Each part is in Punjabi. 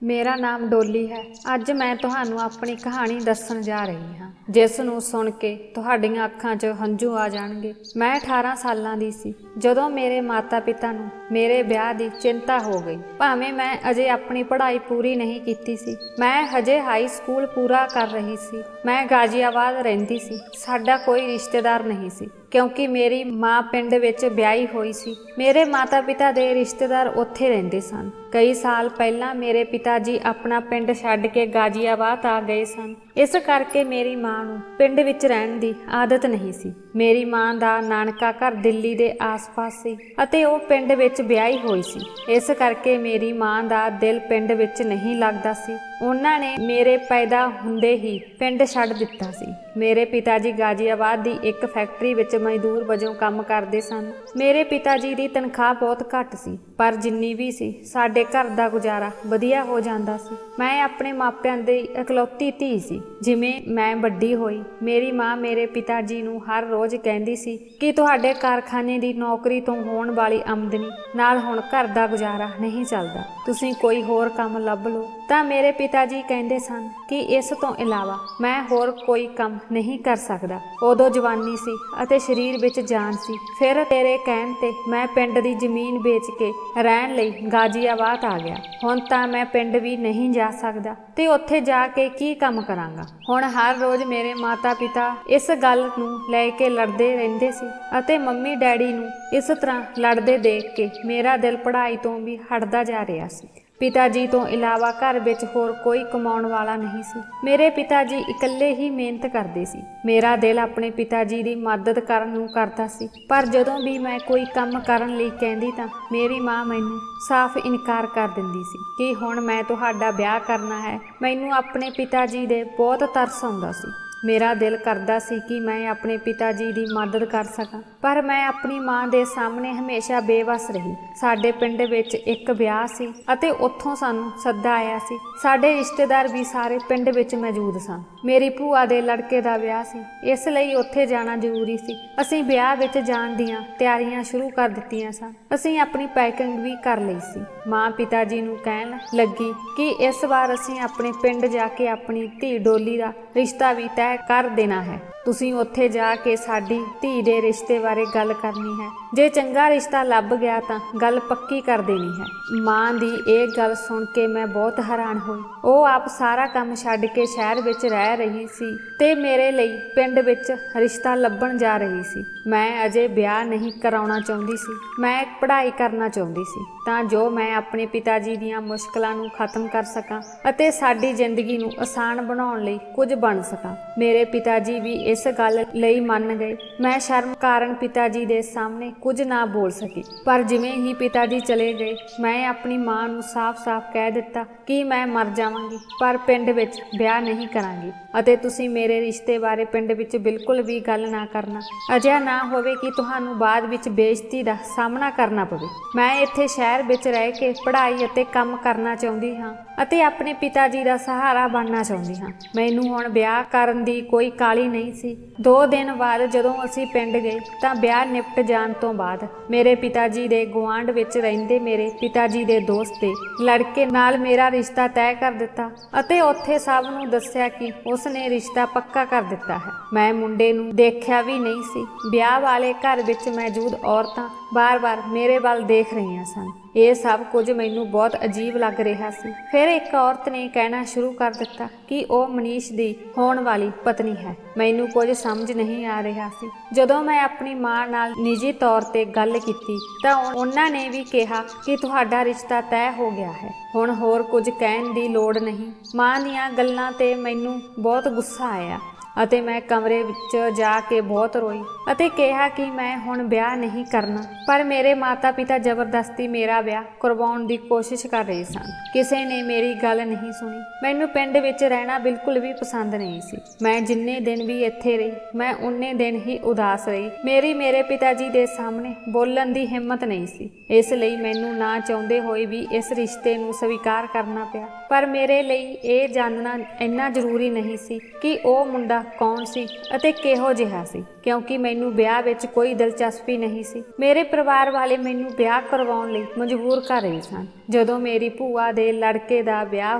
ਮੇਰਾ ਨਾਮ ਡੋਲੀ ਹੈ। ਅੱਜ ਮੈਂ ਤੁਹਾਨੂੰ ਆਪਣੀ ਕਹਾਣੀ ਦੱਸਣ ਜਾ ਰਹੀ ਹਾਂ, ਜਿਸ ਨੂੰ ਸੁਣ ਕੇ ਤੁਹਾਡੀਆਂ ਅੱਖਾਂ 'ਚ ਹੰਝੂ ਆ ਜਾਣਗੇ। ਮੈਂ 18 ਸਾਲਾਂ ਦੀ ਸੀ ਜਦੋਂ ਮੇਰੇ ਮਾਤਾ-ਪਿਤਾ ਨੂੰ ਮੇਰੇ ਵਿਆਹ ਦੀ ਚਿੰਤਾ ਹੋ ਗਈ। ਭਾਵੇਂ ਮੈਂ ਅਜੇ ਆਪਣੀ ਪੜ੍ਹਾਈ ਪੂਰੀ ਨਹੀਂ ਕੀਤੀ ਸੀ, ਮੈਂ ਹਜੇ ਹਾਈ ਸਕੂਲ ਪੂਰਾ ਕਰ ਰਹੀ ਸੀ। ਮੈਂ ਗਾਜ਼ੀਆਬਾਦ ਰਹਿੰਦੀ ਸੀ। ਸਾਡਾ ਕੋਈ ਰਿਸ਼ਤੇਦਾਰ ਨਹੀਂ ਸੀ ਕਿਉਂਕਿ ਮੇਰੀ ਮਾਂ ਪਿੰਡ ਵਿੱਚ ਵਿਆਹੀ ਹੋਈ ਸੀ। ਮੇਰੇ ਮਾਤਾ-ਪਿਤਾ ਦੇ ਰਿਸ਼ਤੇਦਾਰ ਉੱਥੇ ਰਹਿੰਦੇ ਸਨ। ਕਈ ਸਾਲ ਪਹਿਲਾਂ ਮੇਰੇ ਪਿਤਾ ਜੀ ਆਪਣਾ ਪਿੰਡ ਛੱਡ ਕੇ ਗਾਜ਼ੀਆਬਾਦ ਆ ਗਏ ਸਨ। ਇਸ ਕਰਕੇ ਮੇਰੀ ਮਾਂ ਨੂੰ ਪਿੰਡ ਵਿੱਚ ਰਹਿਣ ਦੀ ਆਦਤ ਨਹੀਂ ਸੀ। ਮੇਰੀ ਮਾਂ ਦਾ ਨਾਨਕਾ ਘਰ ਦਿੱਲੀ ਦੇ ਆਸ-ਪਾਸ ਸੀ ਅਤੇ ਉਹ ਪਿੰਡ ਵਿੱਚ ਵਿਆਹੀ ਹੋਈ ਸੀ। ਇਸ ਕਰਕੇ ਮੇਰੀ ਮਾਂ ਦਾ ਦਿਲ ਪਿੰਡ ਵਿੱਚ ਨਹੀਂ ਲੱਗਦਾ ਸੀ। ਉਹਨਾਂ ਨੇ ਮੇਰੇ ਪੈਦਾ ਹੁੰਦੇ ਹੀ ਪਿੰਡ ਛੱਡ ਦਿੱਤਾ ਸੀ। ਮੇਰੇ ਪਿਤਾ ਜੀ ਗਾਜ਼ੀਆਬਾਦ ਦੀ ਇੱਕ ਫੈਕਟਰੀ ਵਿੱਚ ਮਜ਼ਦੂਰ ਵਜੋਂ ਕੰਮ ਕਰਦੇ ਸਨ। ਮੇਰੇ ਪਿਤਾ ਜੀ ਦੀ ਤਨਖਾਹ ਬਹੁਤ ਘੱਟ ਸੀ, ਪਰ ਜਿੰਨੀ ਵੀ ਸੀ ਸਾਡੇ ਘਰ ਦਾ ਗੁਜ਼ਾਰਾ ਵਧੀਆ ਹੋ ਜਾਂਦਾ ਸੀ। ਮੈਂ ਆਪਣੇ ਮਾਪਿਆਂ ਦੀ ਇਕਲੌਤੀ ਧੀ ਸੀ। ਜਿਵੇਂ ਮੈਂ ਵੱਡੀ ਹੋਈ, ਮੇਰੀ ਮਾਂ ਮੇਰੇ ਪਿਤਾ ਜੀ ਨੂੰ ਹਰ ਰੋਜ਼ ਕਹਿੰਦੀ ਸੀ ਕਿ ਤੁਹਾਡੇ ਕਾਰਖਾਨੇ ਦੀ ਨੌਕਰੀ ਤੋਂ ਹੋਣ ਵਾਲੀ ਆਮਦਨੀ ਨਾਲ ਹੁਣ ਘਰ ਦਾ ਗੁਜ਼ਾਰਾ ਨਹੀਂ ਚੱਲਦਾ, ਤੁਸੀਂ ਕੋਈ ਹੋਰ ਕੰਮ ਲੱਭ ਲਓ। ਤਾਂ ਮੇਰੇ ਪਿਤਾ ਜੀ ਕਹਿੰਦੇ ਸਨ ਕਿ ਇਸ ਤੋਂ ਇਲਾਵਾ ਮੈਂ ਹੋਰ ਕੋਈ ਕੰਮ ਨਹੀਂ ਕਰ ਸਕਦਾ। ਉਦੋਂ ਜਵਾਨੀ ਸੀ ਅਤੇ ਸਰੀਰ ਵਿੱਚ ਜਾਨ ਸੀ। ਫਿਰ ਤੇਰੇ ਕਹਿਣ ਤੇ ਮੈਂ ਪਿੰਡ ਦੀ ਜ਼ਮੀਨ ਵੇਚ ਕੇ ਰਹਿਣ ਲਈ ਗਾਜ਼ੀਆਬਾਦ ਆ ਗਿਆ। ਹੁਣ ਤਾਂ ਮੈਂ ਪਿੰਡ ਵੀ ਨਹੀਂ ਜਾ ਸਕਦਾ ਤੇ ਉੱਥੇ ਜਾ ਕੇ ਕੀ ਕੰਮ ਕਰਾਂਗਾ। ਹੁਣ ਹਰ ਰੋਜ਼ ਮੇਰੇ ਮਾਤਾ-ਪਿਤਾ ਇਸ ਗੱਲ ਨੂੰ ਲੈ ਕੇ ਲੜਦੇ ਰਹਿੰਦੇ ਸੀ ਅਤੇ ਮੰਮੀ ਡੈਡੀ ਨੂੰ ਇਸ ਤਰ੍ਹਾਂ ਲੜਦੇ ਦੇਖ ਕੇ ਮੇਰਾ ਦਿਲ ਪੜ੍ਹਾਈ ਤੋਂ ਵੀ ਹਟਦਾ ਜਾ ਰਿਹਾ ਸੀ। ਪਿਤਾ ਜੀ ਤੋਂ ਇਲਾਵਾ ਘਰ ਵਿੱਚ ਹੋਰ ਕੋਈ ਕਮਾਉਣ ਵਾਲਾ ਨਹੀਂ ਸੀ। ਮੇਰੇ ਪਿਤਾ ਜੀ ਇਕੱਲੇ ਹੀ ਮਿਹਨਤ ਕਰਦੇ ਸੀ। ਮੇਰਾ ਦਿਲ ਆਪਣੇ ਪਿਤਾ ਜੀ ਦੀ ਮਦਦ ਕਰਨ ਨੂੰ ਕਰਦਾ ਸੀ, ਪਰ ਜਦੋਂ ਵੀ ਮੈਂ ਕੋਈ ਕੰਮ ਕਰਨ ਲਈ ਕਹਿੰਦੀ ਤਾਂ ਮੇਰੀ ਮਾਂ ਮੈਨੂੰ ਸਾਫ਼ ਇਨਕਾਰ ਕਰ ਦਿੰਦੀ ਸੀ ਕਿ ਹੁਣ ਮੈਂ ਤੁਹਾਡਾ ਵਿਆਹ ਕਰਨਾ ਹੈ। ਮੈਨੂੰ ਆਪਣੇ ਪਿਤਾ ਜੀ ਦੇ ਬਹੁਤ ਤਰਸ ਆਉਂਦਾ ਸੀ। ਮੇਰਾ ਦਿਲ ਕਰਦਾ ਸੀ ਕਿ ਮੈਂ ਆਪਣੇ ਪਿਤਾ ਜੀ ਦੀ ਮਦਦ ਕਰ ਸਕਾਂ, ਪਰ ਮੈਂ ਆਪਣੀ ਮਾਂ ਦੇ ਸਾਹਮਣੇ ਹਮੇਸ਼ਾ ਬੇਵੱਸ ਰਹੀ। ਸਾਡੇ ਪਿੰਡ ਵਿੱਚ ਇੱਕ ਵਿਆਹ ਸੀ ਅਤੇ ਉੱਥੋਂ ਸਾਨੂੰ ਸੱਦਾ ਆਇਆ ਸੀ। ਸਾਡੇ ਰਿਸ਼ਤੇਦਾਰ ਵੀ ਸਾਰੇ ਪਿੰਡ ਵਿੱਚ ਮੌਜੂਦ ਸਨ। ਮੇਰੀ ਭੂਆ ਦੇ ਲੜਕੇ ਦਾ ਵਿਆਹ ਸੀ, ਇਸ ਲਈ ਉੱਥੇ ਜਾਣਾ ਜ਼ਰੂਰੀ ਸੀ। ਅਸੀਂ ਵਿਆਹ ਵਿੱਚ ਜਾਣ ਦੀਆਂ ਤਿਆਰੀਆਂ ਸ਼ੁਰੂ ਕਰ ਦਿੱਤੀਆਂ ਸਨ। ਅਸੀਂ ਆਪਣੀ ਪੈਕਿੰਗ ਵੀ ਕਰ ਲਈ ਸੀ। ਮਾਂ ਪਿਤਾ ਜੀ ਨੂੰ ਕਹਿਣ ਲੱਗੀ ਕਿ ਇਸ ਵਾਰ ਅਸੀਂ ਆਪਣੇ ਪਿੰਡ ਜਾ ਕੇ ਆਪਣੀ ਧੀ ਡੋਲੀ ਦਾ ਰਿਸ਼ਤਾ ਵੀ ਤੈਅ ਕਰ ਦੇਣਾ ਹੈ। ਤੁਸੀਂ ਉੱਥੇ ਜਾ ਕੇ ਸਾਡੀ ਧੀ ਦੇ ਰਿਸ਼ਤੇ ਬਾਰੇ ਗੱਲ ਕਰਨੀ ਹੈ। ਜੇ ਚੰਗਾ ਰਿਸ਼ਤਾ ਲੱਭ ਗਿਆ ਤਾਂ ਗੱਲ ਪੱਕੀ ਕਰ ਦੇਣੀ ਹੈ। ਮਾਂ ਦੀ ਇਹ ਗੱਲ ਸੁਣ ਕੇ ਮੈਂ ਬਹੁਤ ਹੈਰਾਨ ਹੋਈ। ਉਹ ਆਪ ਸਾਰਾ ਕੰਮ ਛੱਡ ਕੇ ਸ਼ਹਿਰ ਵਿੱਚ ਰਹਿ ਰਹੀ ਸੀ ਤੇ ਮੇਰੇ ਲਈ ਪਿੰਡ ਵਿੱਚ ਰਿਸ਼ਤਾ ਲੱਭਣ ਜਾ ਰਹੀ ਸੀ। ਮੈਂ ਅਜੇ ਵਿਆਹ ਨਹੀਂ ਕਰਾਉਣਾ ਚਾਹੁੰਦੀ ਸੀ। ਮੈਂ ਪੜ੍ਹਾਈ ਕਰਨਾ ਚਾਹੁੰਦੀ ਸੀ ਤਾਂ ਜੋ ਮੈਂ ਆਪਣੇ ਪਿਤਾ ਜੀ ਦੀਆਂ ਮੁਸ਼ਕਲਾਂ ਨੂੰ ਖਤਮ ਕਰ ਸਕਾਂ ਅਤੇ ਸਾਡੀ ਜ਼ਿੰਦਗੀ ਨੂੰ ਆਸਾਨ ਬਣਾਉਣ ਲਈ ਕੁਝ ਬਣ ਸਕਾਂ। ਮੇਰੇ ਪਿਤਾ ਜੀ ਵੀ ਇਸ ਗੱਲ ਲਈ ਮੰਨ ਗਏ। ਮੈਂ ਸ਼ਰਮ ਕਾਰਨ ਪਿਤਾ ਜੀ ਦੇ ਸਾਹਮਣੇ ਕੁਝ ਨਾ ਬੋਲ ਸਕੀ, ਪਰ ਜਿਵੇਂ ਹੀ ਪਿਤਾ ਜੀ ਚਲੇ ਗਏ, ਮੈਂ ਆਪਣੀ ਮਾਂ ਨੂੰ ਸਾਫ਼-ਸਾਫ਼ ਕਹਿ ਦਿੱਤਾ ਕਿ ਮੈਂ ਮਰ ਜਾਵਾਂਗੀ ਪਰ ਪਿੰਡ ਵਿੱਚ ਵਿਆਹ ਨਹੀਂ ਕਰਾਂਗੀ ਅਤੇ ਤੁਸੀਂ ਮੇਰੇ ਰਿਸ਼ਤੇ ਬਾਰੇ ਪਿੰਡ ਵਿੱਚ ਬਿਲਕੁਲ ਵੀ ਗੱਲ ਨਾ ਕਰਨਾ। ਅਜਿਹਾ ਨਾ ਹੋਵੇ ਕਿ ਤੁਹਾਨੂੰ ਬਾਅਦ ਵਿੱਚ ਬੇਇੱਜ਼ਤੀ ਦਾ ਸਾਹਮਣਾ ਕਰਨਾ ਪਵੇ। ਮੈਂ ਇੱਥੇ ਸ਼ਹਿਰ ਵਿੱਚ ਰਹਿ ਕੇ ਪੜ੍ਹਾਈ ਅਤੇ ਕੰਮ ਕਰਨਾ ਚਾਹੁੰਦੀ ਹਾਂ ਅਤੇ ਆਪਣੇ ਪਿਤਾ ਜੀ ਦਾ ਸਹਾਰਾ ਬਣਨਾ ਚਾਹੁੰਦੀ ਹਾਂ। ਮੈਨੂੰ ਹੁਣ ਵਿਆਹ ਕਰਨ ਦੀ ਕੋਈ ਕਾਹਲੀ ਨਹੀਂ ਸੀ। 2 ਦਿਨ ਬਾਅਦ ਜਦੋਂ ਅਸੀਂ ਪਿੰਡ ਗਏ ਤਾਂ ਵਿਆਹ ਨਿਪਟ ਜਾਣ ਤੋਂ ਬਾਅਦ ਮੇਰੇ ਪਿਤਾ ਜੀ ਦੇ ਗੁਆਂਢ ਵਿੱਚ ਰਹਿੰਦੇ ਮੇਰੇ ਪਿਤਾ ਜੀ ਦੇ ਦੋਸਤ ਦੇ ਲੜਕੇ ਨਾਲ ਮੇਰਾ ਰਿਸ਼ਤਾ ਤੈਅ ਕਰ ਦਿੱਤਾ ਅਤੇ ਉੱਥੇ ਸਭ ਨੂੰ ਦੱਸਿਆ ਕਿ ਉਸ ਨੇ ਰਿਸ਼ਤਾ ਪੱਕਾ ਕਰ ਦਿੱਤਾ ਹੈ। ਮੈਂ ਮੁੰਡੇ ਨੂੰ ਦੇਖਿਆ ਵੀ ਨਹੀਂ ਸੀ। ਵਿਆਹ ਵਾਲੇ ਘਰ ਵਿੱਚ ਮੌਜੂਦ ਔਰਤਾਂ ਬਾਰ-ਬਾਰ ਮੇਰੇ ਵੱਲ ਦੇਖ ਰਹੀਆਂ ਸਨ। ਇਹ ਸਭ ਕੁਝ ਮੈਨੂੰ ਬਹੁਤ ਅਜੀਬ ਲੱਗ ਰਿਹਾ ਸੀ। ਫਿਰ ਇੱਕ ਔਰਤ ਨੇ ਕਹਿਣਾ ਸ਼ੁਰੂ ਕਰ ਦਿੱਤਾ ਕਿ ਉਹ ਮਨੀਸ਼ ਦੀ ਹੋਣ ਵਾਲੀ ਪਤਨੀ ਹੈ। ਮੈਨੂੰ ਕੁਝ ਸਮਝ ਨਹੀਂ ਆ ਰਿਹਾ ਸੀ। ਜਦੋਂ ਮੈਂ ਆਪਣੀ ਮਾਂ ਨਾਲ ਨਿੱਜੀ ਤੌਰ ਤੇ ਗੱਲ ਕੀਤੀ ਤਾਂ ਉਹਨਾਂ ਨੇ ਵੀ ਕਿਹਾ ਕਿ ਤੁਹਾਡਾ ਰਿਸ਼ਤਾ ਤੈਅ ਹੋ ਗਿਆ ਹੈ, ਹੁਣ ਹੋਰ ਕੁਝ ਕਹਿਣ ਦੀ ਲੋੜ ਨਹੀਂ। ਮਾਂ ਦੀਆਂ ਗੱਲਾਂ ਤੇ ਮੈਨੂੰ ਬਹੁਤ ਗੁੱਸਾ ਆਇਆ ਅਤੇ ਮੈਂ ਕਮਰੇ ਵਿੱਚ ਜਾ ਕੇ ਬਹੁਤ ਰੋਈ ਅਤੇ ਕਿਹਾ ਕਿ ਮੈਂ ਹੁਣ ਵਿਆਹ ਨਹੀਂ ਕਰਨਾ, ਪਰ ਮੇਰੇ ਮਾਤਾ-ਪਿਤਾ ਜ਼ਬਰਦਸਤੀ ਮੇਰਾ ਵਿਆਹ ਕਰਵਾਉਣ ਦੀ ਕੋਸ਼ਿਸ਼ ਕਰ ਰਹੇ ਸਨ। ਕਿਸੇ ਨੇ ਮੇਰੀ ਗੱਲ ਨਹੀਂ ਸੁਣੀ। ਮੈਨੂੰ ਪਿੰਡ ਵਿੱਚ ਰਹਿਣਾ ਬਿਲਕੁਲ ਵੀ ਪਸੰਦ ਨਹੀਂ ਸੀ। ਮੈਂ ਜਿੰਨੇ ਦਿਨ ਵੀ ਇੱਥੇ ਰਹੀ, ਮੈਂ ਉਨੇ ਦਿਨ ਹੀ ਉਦਾਸ ਰਹੀ। ਮੇਰੀ ਮੇਰੇ ਪਿਤਾ ਜੀ ਦੇ ਸਾਹਮਣੇ ਬੋਲਣ ਦੀ ਹਿੰਮਤ ਨਹੀਂ ਸੀ। ਇਸ ਲਈ ਮੈਨੂੰ ਨਾ ਚਾਹੁੰਦੇ ਹੋਏ ਵੀ ਇਸ ਰਿਸ਼ਤੇ ਨੂੰ ਸਵੀਕਾਰ ਕਰਨਾ ਪਿਆ। ਪਰ ਮੇਰੇ ਲਈ ਇਹ ਜਾਣਨਾ ਇੰਨਾ ਜ਼ਰੂਰੀ ਨਹੀਂ ਸੀ ਕਿ ਉਹ ਮੁੰਡਾ ਕੌਣ ਸੀ ਅਤੇ ਕਿਹੋ ਜਿਹਾ ਸੀ। ਕਿਉਂਕਿ ਮੈਨੂੰ ਵਿਆਹ ਵਿੱਚ ਕੋਈ ਦਿਲਚਸਪੀ ਨਹੀਂ ਸੀ। ਮੇਰੇ ਪਰਿਵਾਰ ਵਾਲੇ ਮੈਨੂੰ ਵਿਆਹ ਕਰਵਾਉਣ ਲਈ ਮਜਬੂਰ ਕਰ ਰਹੇ ਸਨ। ਜਦੋਂ ਮੇਰੀ ਭੂਆ ਦੇ ਲੜਕੇ ਦਾ ਵਿਆਹ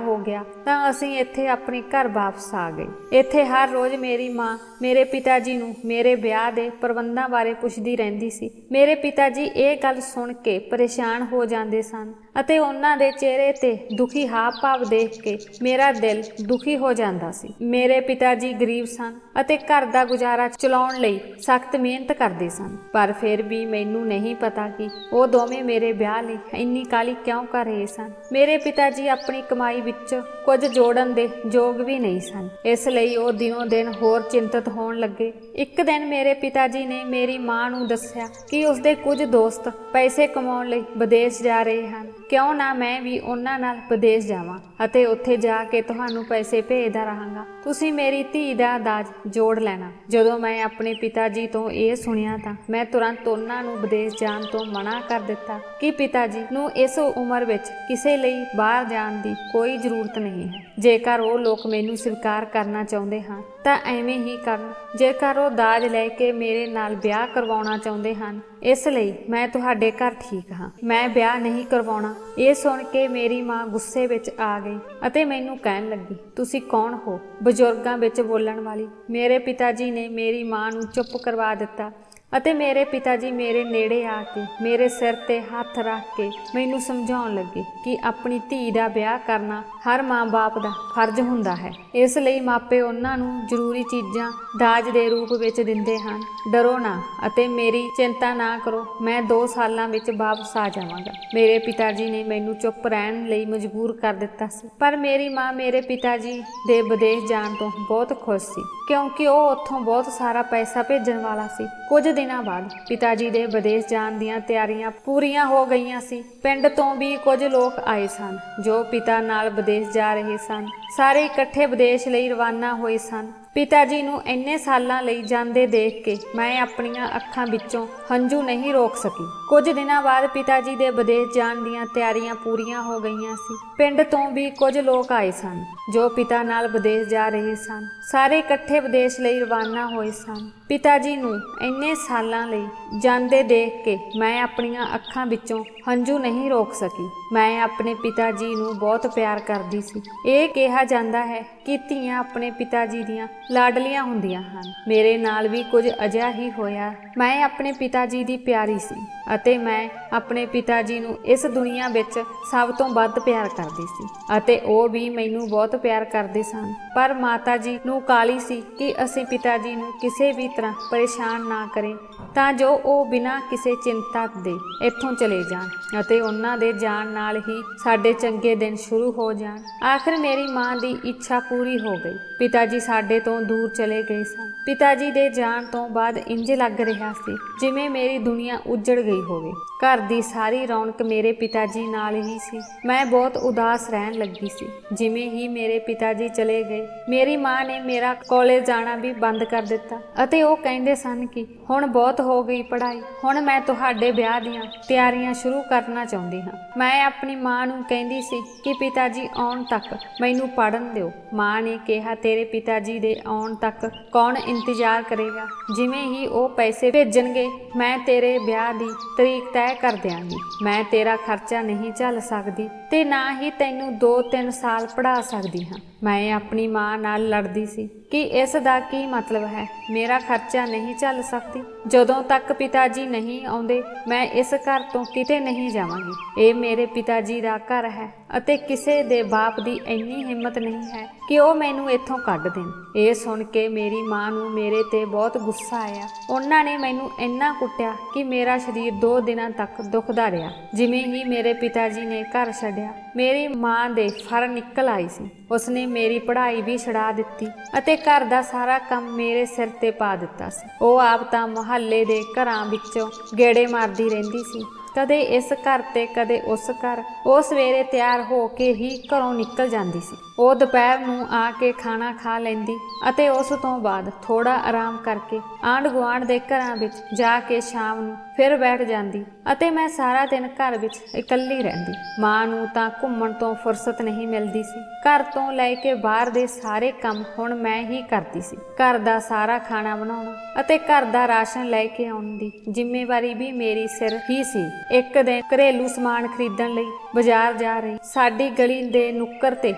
ਹੋ ਗਿਆ ਤਾਂ ਅਸੀਂ ਇੱਥੇ ਆਪਣੇ ਘਰ ਵਾਪਸ ਆ ਗਏ। ਇੱਥੇ ਹਰ ਰੋਜ਼ ਮੇਰੀ ਮਾਂ ਮੇਰੇ ਪਿਤਾ ਜੀ ਨੂੰ ਮੇਰੇ ਵਿਆਹ ਦੇ ਪ੍ਰਬੰਧਾਂ ਬਾਰੇ ਪੁੱਛਦੀ ਰਹਿੰਦੀ ਸੀ। ਮੇਰੇ ਪਿਤਾ ਜੀ ਇਹ ਗੱਲ ਸੁਣ ਕੇ ਪਰੇਸ਼ਾਨ ਹੋ ਜਾਂਦੇ ਸਨ ਅਤੇ ਉਹਨਾਂ ਦੇ ਚਿਹਰੇ ਤੇ ਦੁਖੀ ਹਾਵ ਭਾਵ ਦੇਖ ਕੇ ਮੇਰਾ ਦਿਲ ਦੁਖੀ ਹੋ ਜਾਂਦਾ ਸੀ। ਮੇਰੇ ਪਿਤਾ ਜੀ ਗਰੀਬ ਸਨ ਅਤੇ ਘਰ ਦਾ ਗੁਜ਼ਾਰਾ ਚਲਾਉਣ ਲਈ ਸਖਤ ਮਿਹਨਤ ਕਰਦੇ ਸਨ, ਪਰ ਫਿਰ ਵੀ ਮੈਨੂੰ ਨਹੀਂ ਪਤਾ ਕਿ ਉਹ ਦੋਵੇਂ ਮੇਰੇ ਵਿਆਹ ਲਈ ਇੰਨੀ ਕਾਹਲੀ ਕਿਉਂ ਕਰ ਰਹੇ ਸਨ। ਮੇਰੇ ਪਿਤਾ ਜੀ ਆਪਣੀ ਕਮਾਈ ਵਿੱਚ ਕੁਝ ਜੋੜਨ ਦੇ ਯੋਗ ਵੀ ਨਹੀਂ ਸਨ, ਇਸ ਲਈ ਉਹ ਦਿਨੋਂ ਦਿਨ ਹੋਰ ਚਿੰਤਤ ਹੋਣ ਲੱਗੇ। ਇੱਕ ਦਿਨ ਮੇਰੇ ਪਿਤਾ ਜੀ ਨੇ ਮੇਰੀ ਮਾਂ ਨੂੰ ਦੱਸਿਆ ਕਿ ਉਸਦੇ ਕੁਝ ਦੋਸਤ ਪੈਸੇ ਕਮਾਉਣ ਲਈ ਵਿਦੇਸ਼ ਜਾ ਰਹੇ ਹਨ, ਕਿਉਂ ਨਾ ਮੈਂ ਵੀ ਉਹਨਾਂ ਨਾਲ ਵਿਦੇਸ਼ ਜਾਵਾਂ ਅਤੇ ਉੱਥੇ ਜਾ ਕੇ ਤੁਹਾਨੂੰ ਪੈਸੇ ਭੇਜਦਾ ਰਹਾਂਗਾ। ਤੁਸੀਂ ਮੇਰੀ ਧੀ ਦਾ ਦਾਜ ਜੋੜ ਲੈਣਾ। ਜਦੋਂ ਮੈਂ ਆਪਣੇ ਪਿਤਾ ਜੀ ਤੋਂ ਇਹ ਸੁਣਿਆ ਤਾਂ ਮੈਂ ਤੁਰੰਤ ਉਹਨਾਂ ਨੂੰ ਵਿਦੇਸ਼ ਜਾਣ ਤੋਂ ਮਨਾ ਕਰ ਦਿੱਤਾ ਕਿ ਪਿਤਾ ਜੀ ਨੂੰ ਇਸ ਉਮਰ ਵਿੱਚ ਕਿਸੇ ਲਈ ਬਾਹਰ ਜਾਣ ਦੀ ਕੋਈ ਜ਼ਰੂਰਤ ਨਹੀਂ ਹੈ। ਜੇਕਰ ਉਹ ਲੋਕ ਮੈਨੂੰ ਸਵੀਕਾਰ ਕਰਨਾ ਚਾਹੁੰਦੇ ਹਨ ਤਾਂ ਐਵੇਂ ਹੀ ਕਰਨ, ਜੇਕਰ ਉਹ ਦਾਜ ਲੈ ਕੇ ਮੇਰੇ ਨਾਲ ਵਿਆਹ ਕਰਵਾਉਣਾ ਚਾਹੁੰਦੇ ਹਨ, ਇਸ ਲਈ ਮੈਂ ਤੁਹਾਡੇ ਘਰ ਠੀਕ ਹਾਂ, ਮੈਂ ਵਿਆਹ ਨਹੀਂ ਕਰਵਾਉਣਾ। ਇਹ ਸੁਣ ਕੇ ਮੇਰੀ ਮਾਂ ਗੁੱਸੇ ਵਿੱਚ ਆ ਗਈ ਅਤੇ ਮੈਨੂੰ ਕਹਿਣ ਲੱਗੀ, ਤੁਸੀਂ ਕੌਣ ਹੋ ਬਜ਼ੁਰਗਾਂ ਵਿੱਚ ਬੋਲਣ ਵਾਲੀ। ਮੇਰੇ ਪਿਤਾ ਜੀ ਨੇ ਮੇਰੀ ਮਾਂ ਨੂੰ ਚੁੱਪ ਕਰਵਾ ਦਿੱਤਾ ਅਤੇ ਮੇਰੇ ਪਿਤਾ ਜੀ ਮੇਰੇ ਨੇੜੇ ਆ ਕੇ ਮੇਰੇ ਸਿਰ ਤੇ ਹੱਥ ਰੱਖ ਕੇ ਮੈਨੂੰ ਸਮਝਾਉਣ ਲੱਗੇ ਕਿ ਆਪਣੀ ਧੀ ਦਾ ਵਿਆਹ ਕਰਨਾ ਹਰ ਮਾਂ-ਬਾਪ ਦਾ ਫਰਜ਼ ਹੁੰਦਾ ਹੈ, ਇਸ ਲਈ ਮਾਪੇ ਉਹਨਾਂ ਨੂੰ ਜ਼ਰੂਰੀ ਚੀਜ਼ਾਂ ਦਾਜ ਦੇ ਰੂਪ ਵਿੱਚ ਦਿੰਦੇ ਹਨ। ਡਰੋ ਨਾ ਅਤੇ ਮੇਰੀ ਚਿੰਤਾ ਨਾ ਕਰੋ, ਮੈਂ 2 ਸਾਲਾਂ ਵਿੱਚ ਵਾਪਸ ਆ ਜਾਵਾਂਗਾ। ਮੇਰੇ ਪਿਤਾ ਜੀ ਨੇ ਮੈਨੂੰ ਚੁੱਪ ਰਹਿਣ ਲਈ ਮਜਬੂਰ ਕਰ ਦਿੱਤਾ ਸੀ, ਪਰ ਮੇਰੀ ਮਾਂ ਮੇਰੇ ਪਿਤਾ ਜੀ ਦੇ ਵਿਦੇਸ਼ ਜਾਣ ਤੋਂ ਬਹੁਤ ਖੁਸ਼ ਸੀ, ਕਿਉਂਕਿ ਉਹ ਉੱਥੋਂ ਬਹੁਤ ਸਾਰਾ ਪੈਸਾ ਭੇਜਣ ਵਾਲਾ ਸੀ। ਕੁਝ ਦਿਨਾਂ ਬਾਅਦ ਪਿਤਾ ਜੀ ਦੇ ਵਿਦੇਸ਼ ਜਾਣ ਦੀਆਂ ਤਿਆਰੀਆਂ ਪੂਰੀਆਂ ਹੋ ਗਈਆਂ ਸੀ। ਪਿੰਡ ਤੋਂ ਵੀ ਕੁਝ ਲੋਕ ਆਏ ਸਨ ਜੋ ਪਿਤਾ ਨਾਲ ਵਿਦੇਸ਼ ਜਾ ਰਹੇ ਸਨ। ਸਾਰੇ ਇਕੱਠੇ ਵਿਦੇਸ਼ ਲਈ ਰਵਾਨਾ ਹੋਏ ਸਨ। ਪਿਤਾ ਜੀ ਨੂੰ ਇੰਨੇ ਸਾਲਾਂ ਲਈ ਜਾਂਦੇ ਦੇਖ ਕੇ ਮੈਂ ਆਪਣੀਆਂ ਅੱਖਾਂ ਵਿੱਚੋਂ ਹੰਝੂ ਨਹੀਂ ਰੋਕ ਸਕੀ। ਕੁਝ ਦਿਨਾਂ ਬਾਅਦ ਪਿਤਾ ਜੀ ਦੇ ਵਿਦੇਸ਼ ਜਾਣ ਦੀਆਂ ਤਿਆਰੀਆਂ ਪੂਰੀਆਂ ਹੋ ਗਈਆਂ ਸੀ। ਪਿੰਡ ਤੋਂ ਵੀ ਕੁਝ ਲੋਕ ਆਏ ਸਨ ਜੋ ਪਿਤਾ ਨਾਲ ਵਿਦੇਸ਼ ਜਾ ਰਹੇ ਸਨ। ਸਾਰੇ ਇਕੱਠੇ ਵਿਦੇਸ਼ ਲਈ ਰਵਾਨਾ ਹੋਏ ਸਨ। ਪਿਤਾ ਜੀ ਨੂੰ ਇੰਨੇ ਸਾਲਾਂ ਲਈ ਜਾਂਦੇ ਦੇਖ ਕੇ ਮੈਂ ਆਪਣੀਆਂ ਅੱਖਾਂ ਵਿੱਚੋਂ ਹੰਝੂ ਨਹੀਂ ਰੋਕ ਸਕੀ। ਮੈਂ ਆਪਣੇ ਪਿਤਾ ਜੀ ਨੂੰ ਬਹੁਤ ਪਿਆਰ ਕਰਦੀ ਸੀ। ਇਹ ਕਿਹਾ ਜਾਂਦਾ ਹੈ ਕਿ ਧੀਆਂ ਆਪਣੇ ਪਿਤਾ ਜੀ ਦੀਆਂ ਲਾਡਲੀਆਂ ਹੁੰਦੀਆਂ ਹਨ। ਮੇਰੇ ਨਾਲ ਵੀ ਕੁਝ ਅਜਿਹਾ ਹੀ ਹੋਇਆ। ਮੈਂ ਆਪਣੇ ਪਿਤਾ ਜੀ ਦੀ ਪਿਆਰੀ ਸੀ ਅਤੇ ਮੈਂ ਆਪਣੇ ਪਿਤਾ ਜੀ ਨੂੰ ਇਸ ਦੁਨੀਆ ਵਿੱਚ ਸਭ ਤੋਂ ਵੱਧ ਪਿਆਰ ਕਰਦੀ ਸੀ ਅਤੇ ਉਹ ਵੀ ਮੈਨੂੰ ਬਹੁਤ ਪਿਆਰ ਕਰਦੇ ਸਨ। ਪਰ ਮਾਤਾ ਜੀ ਨੂੰ ਕਾਹਲੀ ਸੀ ਕਿ ਅਸੀਂ ਪਿਤਾ ਜੀ ਨੂੰ ਕਿਸੇ ਵੀ ਤਰ੍ਹਾਂ ਪਰੇਸ਼ਾਨ ਨਾ ਕਰੇ ਤਾਂ ਜੋ ਉਹ ਬਿਨਾਂ ਕਿਸੇ ਚਿੰਤਾ ਦੇ ਇੱਥੋਂ ਚਲੇ ਜਾਣ ਅਤੇ ਉਹਨਾਂ ਦੇ ਜਾਣ ਨਾਲ ਹੀ ਸਾਡੇ ਚੰਗੇ ਦਿਨ ਸ਼ੁਰੂ ਹੋ ਜਾਣ। ਆਖਿਰ ਮੇਰੀ ਮਾਂ ਦੀ ਇੱਛਾ ਪੂਰੀ ਹੋ ਗਈ। ਪਿਤਾ ਜੀ ਸਾਡੇ ਤੋਂ ਦੂਰ ਚਲੇ ਗਏ ਸਨ। ਪਿਤਾ ਜੀ ਦੇ ਜਾਣ ਤੋਂ ਬਾਅਦ ਇੰਜ ਲੱਗ ਰਿਹਾ ਸੀ ਜਿਵੇਂ ਮੇਰੀ ਦੁਨੀਆ ਉੱਜੜ ਗਈ ਹੋਵੇ। ਘਰ ਦੀ ਸਾਰੀ ਰੌਣਕ ਮੇਰੇ ਪਿਤਾ ਜੀ ਨਾਲ ਹੀ ਸੀ। ਮੈਂ ਬਹੁਤ ਉਦਾਸ ਰਹਿਣ ਲੱਗੀ ਸੀ। ਜਿਵੇਂ ਹੀ ਮੇਰੇ ਪਿਤਾ ਜੀ ਚਲੇ ਗਏ, ਮੇਰੀ ਮਾਂ ਨੇ ਮੇਰਾ ਕਾਲਜ ਜਾਣਾ ਵੀ ਬੰਦ ਕਰ ਦਿੱਤਾ ਅਤੇ ਉਹ ਕਹਿੰਦੇ ਸਨ ਕਿ ਹੁਣ ਬਹੁਤ ਹੋ ਗਈ ਪੜ੍ਹਾਈ, ਹੁਣ ਮੈਂ ਤੁਹਾਡੇ ਵਿਆਹ ਦੀਆਂ ਤਿਆਰੀਆਂ ਸ਼ੁਰੂ ਕਰਨਾ ਚਾਹੁੰਦੀ ਹਾਂ। ਮੈਂ ਆਪਣੀ ਮਾਂ ਨੂੰ ਕਹਿੰਦੀ ਸੀ ਕਿ ਪਿਤਾ ਜੀ ਆਉਣ ਤੱਕ ਮੈਨੂੰ ਪੜ੍ਹਨ ਦਿਓ। ਮਾਂ ਨੇ ਕਿਹਾ, ਤੇਰੇ ਪਿਤਾ ਜੀ ਦੇ ਆਉਣ ਤੱਕ ਕੌਣ ਇੰਤਜ਼ਾਰ ਕਰੇਗਾ? ਜਿਵੇਂ ਹੀ ਉਹ ਪੈਸੇ ਭੇਜਣਗੇ ਮੈਂ ਤੇਰੇ ਵਿਆਹ ਦੀ ਤਰੀਕ ਤੈਅ ਕਰ ਦਿਆਂਗੀ। ਮੈਂ ਤੇਰਾ ਖਰਚਾ ਨਹੀਂ ਝੱਲ ਸਕਦੀ ਤੇ ਨਾ ਹੀ ਤੈਨੂੰ 2-3 ਸਾਲ ਪੜ੍ਹਾ ਸਕਦੀ ਹਾਂ। ਮੈਂ ਆਪਣੀ ਮਾਂ ਨਾਲ ਲੜਦੀ ਸੀ ਕਿ ਇਸ ਦਾ ਕੀ ਮਤਲਬ ਹੈ, ਮੇਰਾ ਖਰਚਾ ਨਹੀਂ ਝੱਲ ਸਕਦੀ। ਜਦੋਂ ਤੱਕ ਪਿਤਾ ਜੀ ਨਹੀਂ ਆਉਂਦੇ ਮੈਂ ਇਸ ਘਰ ਤੋਂ ਕਿਤੇ ਨਹੀਂ ਜਾਵਾਂਗੀ। ਇਹ ਮੇਰੇ ਪਿਤਾ ਜੀ ਦਾ ਘਰ ਹੈ ਅਤੇ ਕਿਸੇ ਦੇ ਬਾਪ ਦੀ ਇੰਨੀ ਹਿੰਮਤ ਨਹੀਂ ਹੈ ਕਿ ਉਹ ਮੈਨੂੰ ਇੱਥੋਂ ਕੱਢ ਦੇਣ। ਇਹ ਸੁਣ ਕੇ ਮੇਰੀ ਮਾਂ ਨੂੰ ਮੇਰੇ ਤੇ ਬਹੁਤ ਗੁੱਸਾ ਆਇਆ। ਉਹਨਾਂ ਨੇ ਮੈਨੂੰ ਇੰਨਾ ਕੁੱਟਿਆ ਕਿ ਮੇਰਾ ਸਰੀਰ 2 ਦਿਨਾਂ ਤੱਕ ਦੁਖਦਾ ਰਿਹਾ। ਜਿਵੇਂ ਹੀ ਮੇਰੇ ਪਿਤਾ ਜੀ ਨੇ ਘਰ ਛੱਡਿਆ, ਮੇਰੀ ਮਾਂ ਦੇ ਫਰ ਨਿਕਲ ਆਈ ਸੀ। ਉਸਨੇ ਮੇਰੀ ਪੜ੍ਹਾਈ ਵੀ ਛੁਡਾ ਦਿੱਤੀ ਅਤੇ ਘਰ ਦਾ ਸਾਰਾ ਕੰਮ ਮੇਰੇ ਸਿਰ ਤੇ ਪਾ ਦਿੱਤਾ ਸੀ। ਉਹ ਆਪ ਤਾਂ ਮੁਹੱਲੇ ਦੇ ਘਰਾਂ ਵਿੱਚੋਂ ਗੇੜੇ ਮਾਰਦੀ ਰਹਿੰਦੀ ਸੀ ਕਦੇ ਇਸ ਘਰ ਤੇ ਕਦੇ ਉਸ ਘਰ। ਉਹ ਸਵੇਰੇ ਤਿਆਰ ਹੋ ਕੇ ਹੀ ਘਰੋਂ ਨਿਕਲ ਜਾਂਦੀ ਸੀ। ਉਹ ਦੁਪਹਿਰ ਨੂੰ ਆ ਕੇ ਖਾਣਾ ਖਾ ਲੈਂਦੀ ਅਤੇ ਉਸ ਤੋਂ ਬਾਅਦ ਥੋੜਾ ਆਰਾਮ ਕਰਕੇ ਆਂਢ ਗੁਆਂਢ ਦੇ ਘਰਾਂ ਵਿੱਚ ਜਾ ਕੇ ਸ਼ਾਮ ਨੂੰ ਫਿਰ ਬੈਠ ਜਾਂਦੀ ਅਤੇ ਮੈਂ ਸਾਰਾ ਦਿਨ ਘਰ ਵਿੱਚ ਇਕੱਲੀ ਰਹਿੰਦੀ। ਮਾਂ ਨੂੰ ਤਾਂ ਘੁੰਮਣ ਤੋਂ ਫੁਰਸਤ ਨਹੀਂ ਮਿਲਦੀ ਸੀ। ਘਰ ਤੋਂ ਲੈ ਕੇ ਬਾਹਰ ਦੇ ਸਾਰੇ ਕੰਮ ਹੁਣ ਮੈਂ ਹੀ ਕਰਦੀ ਸੀ। ਘਰ ਦਾ ਸਾਰਾ ਖਾਣਾ ਬਣਾਉਣਾ ਅਤੇ ਘਰ ਦਾ ਰਾਸ਼ਨ ਲੈ ਕੇ ਆਉਣ ਦੀ ਜ਼ਿੰਮੇਵਾਰੀ ਵੀ ਮੇਰੀ ਸਿਰ ਹੀ ਸੀ। ਇੱਕ ਦਿਨ ਘਰੇਲੂ ਸਮਾਨ ਖਰੀਦਣ ਲਈ ਬਾਜ਼ਾਰ ਜਾ ਰਹੀ। ਸਾਡੀ ਗਲੀ ਦੇ ਨੁੱਕਰ ਤੇ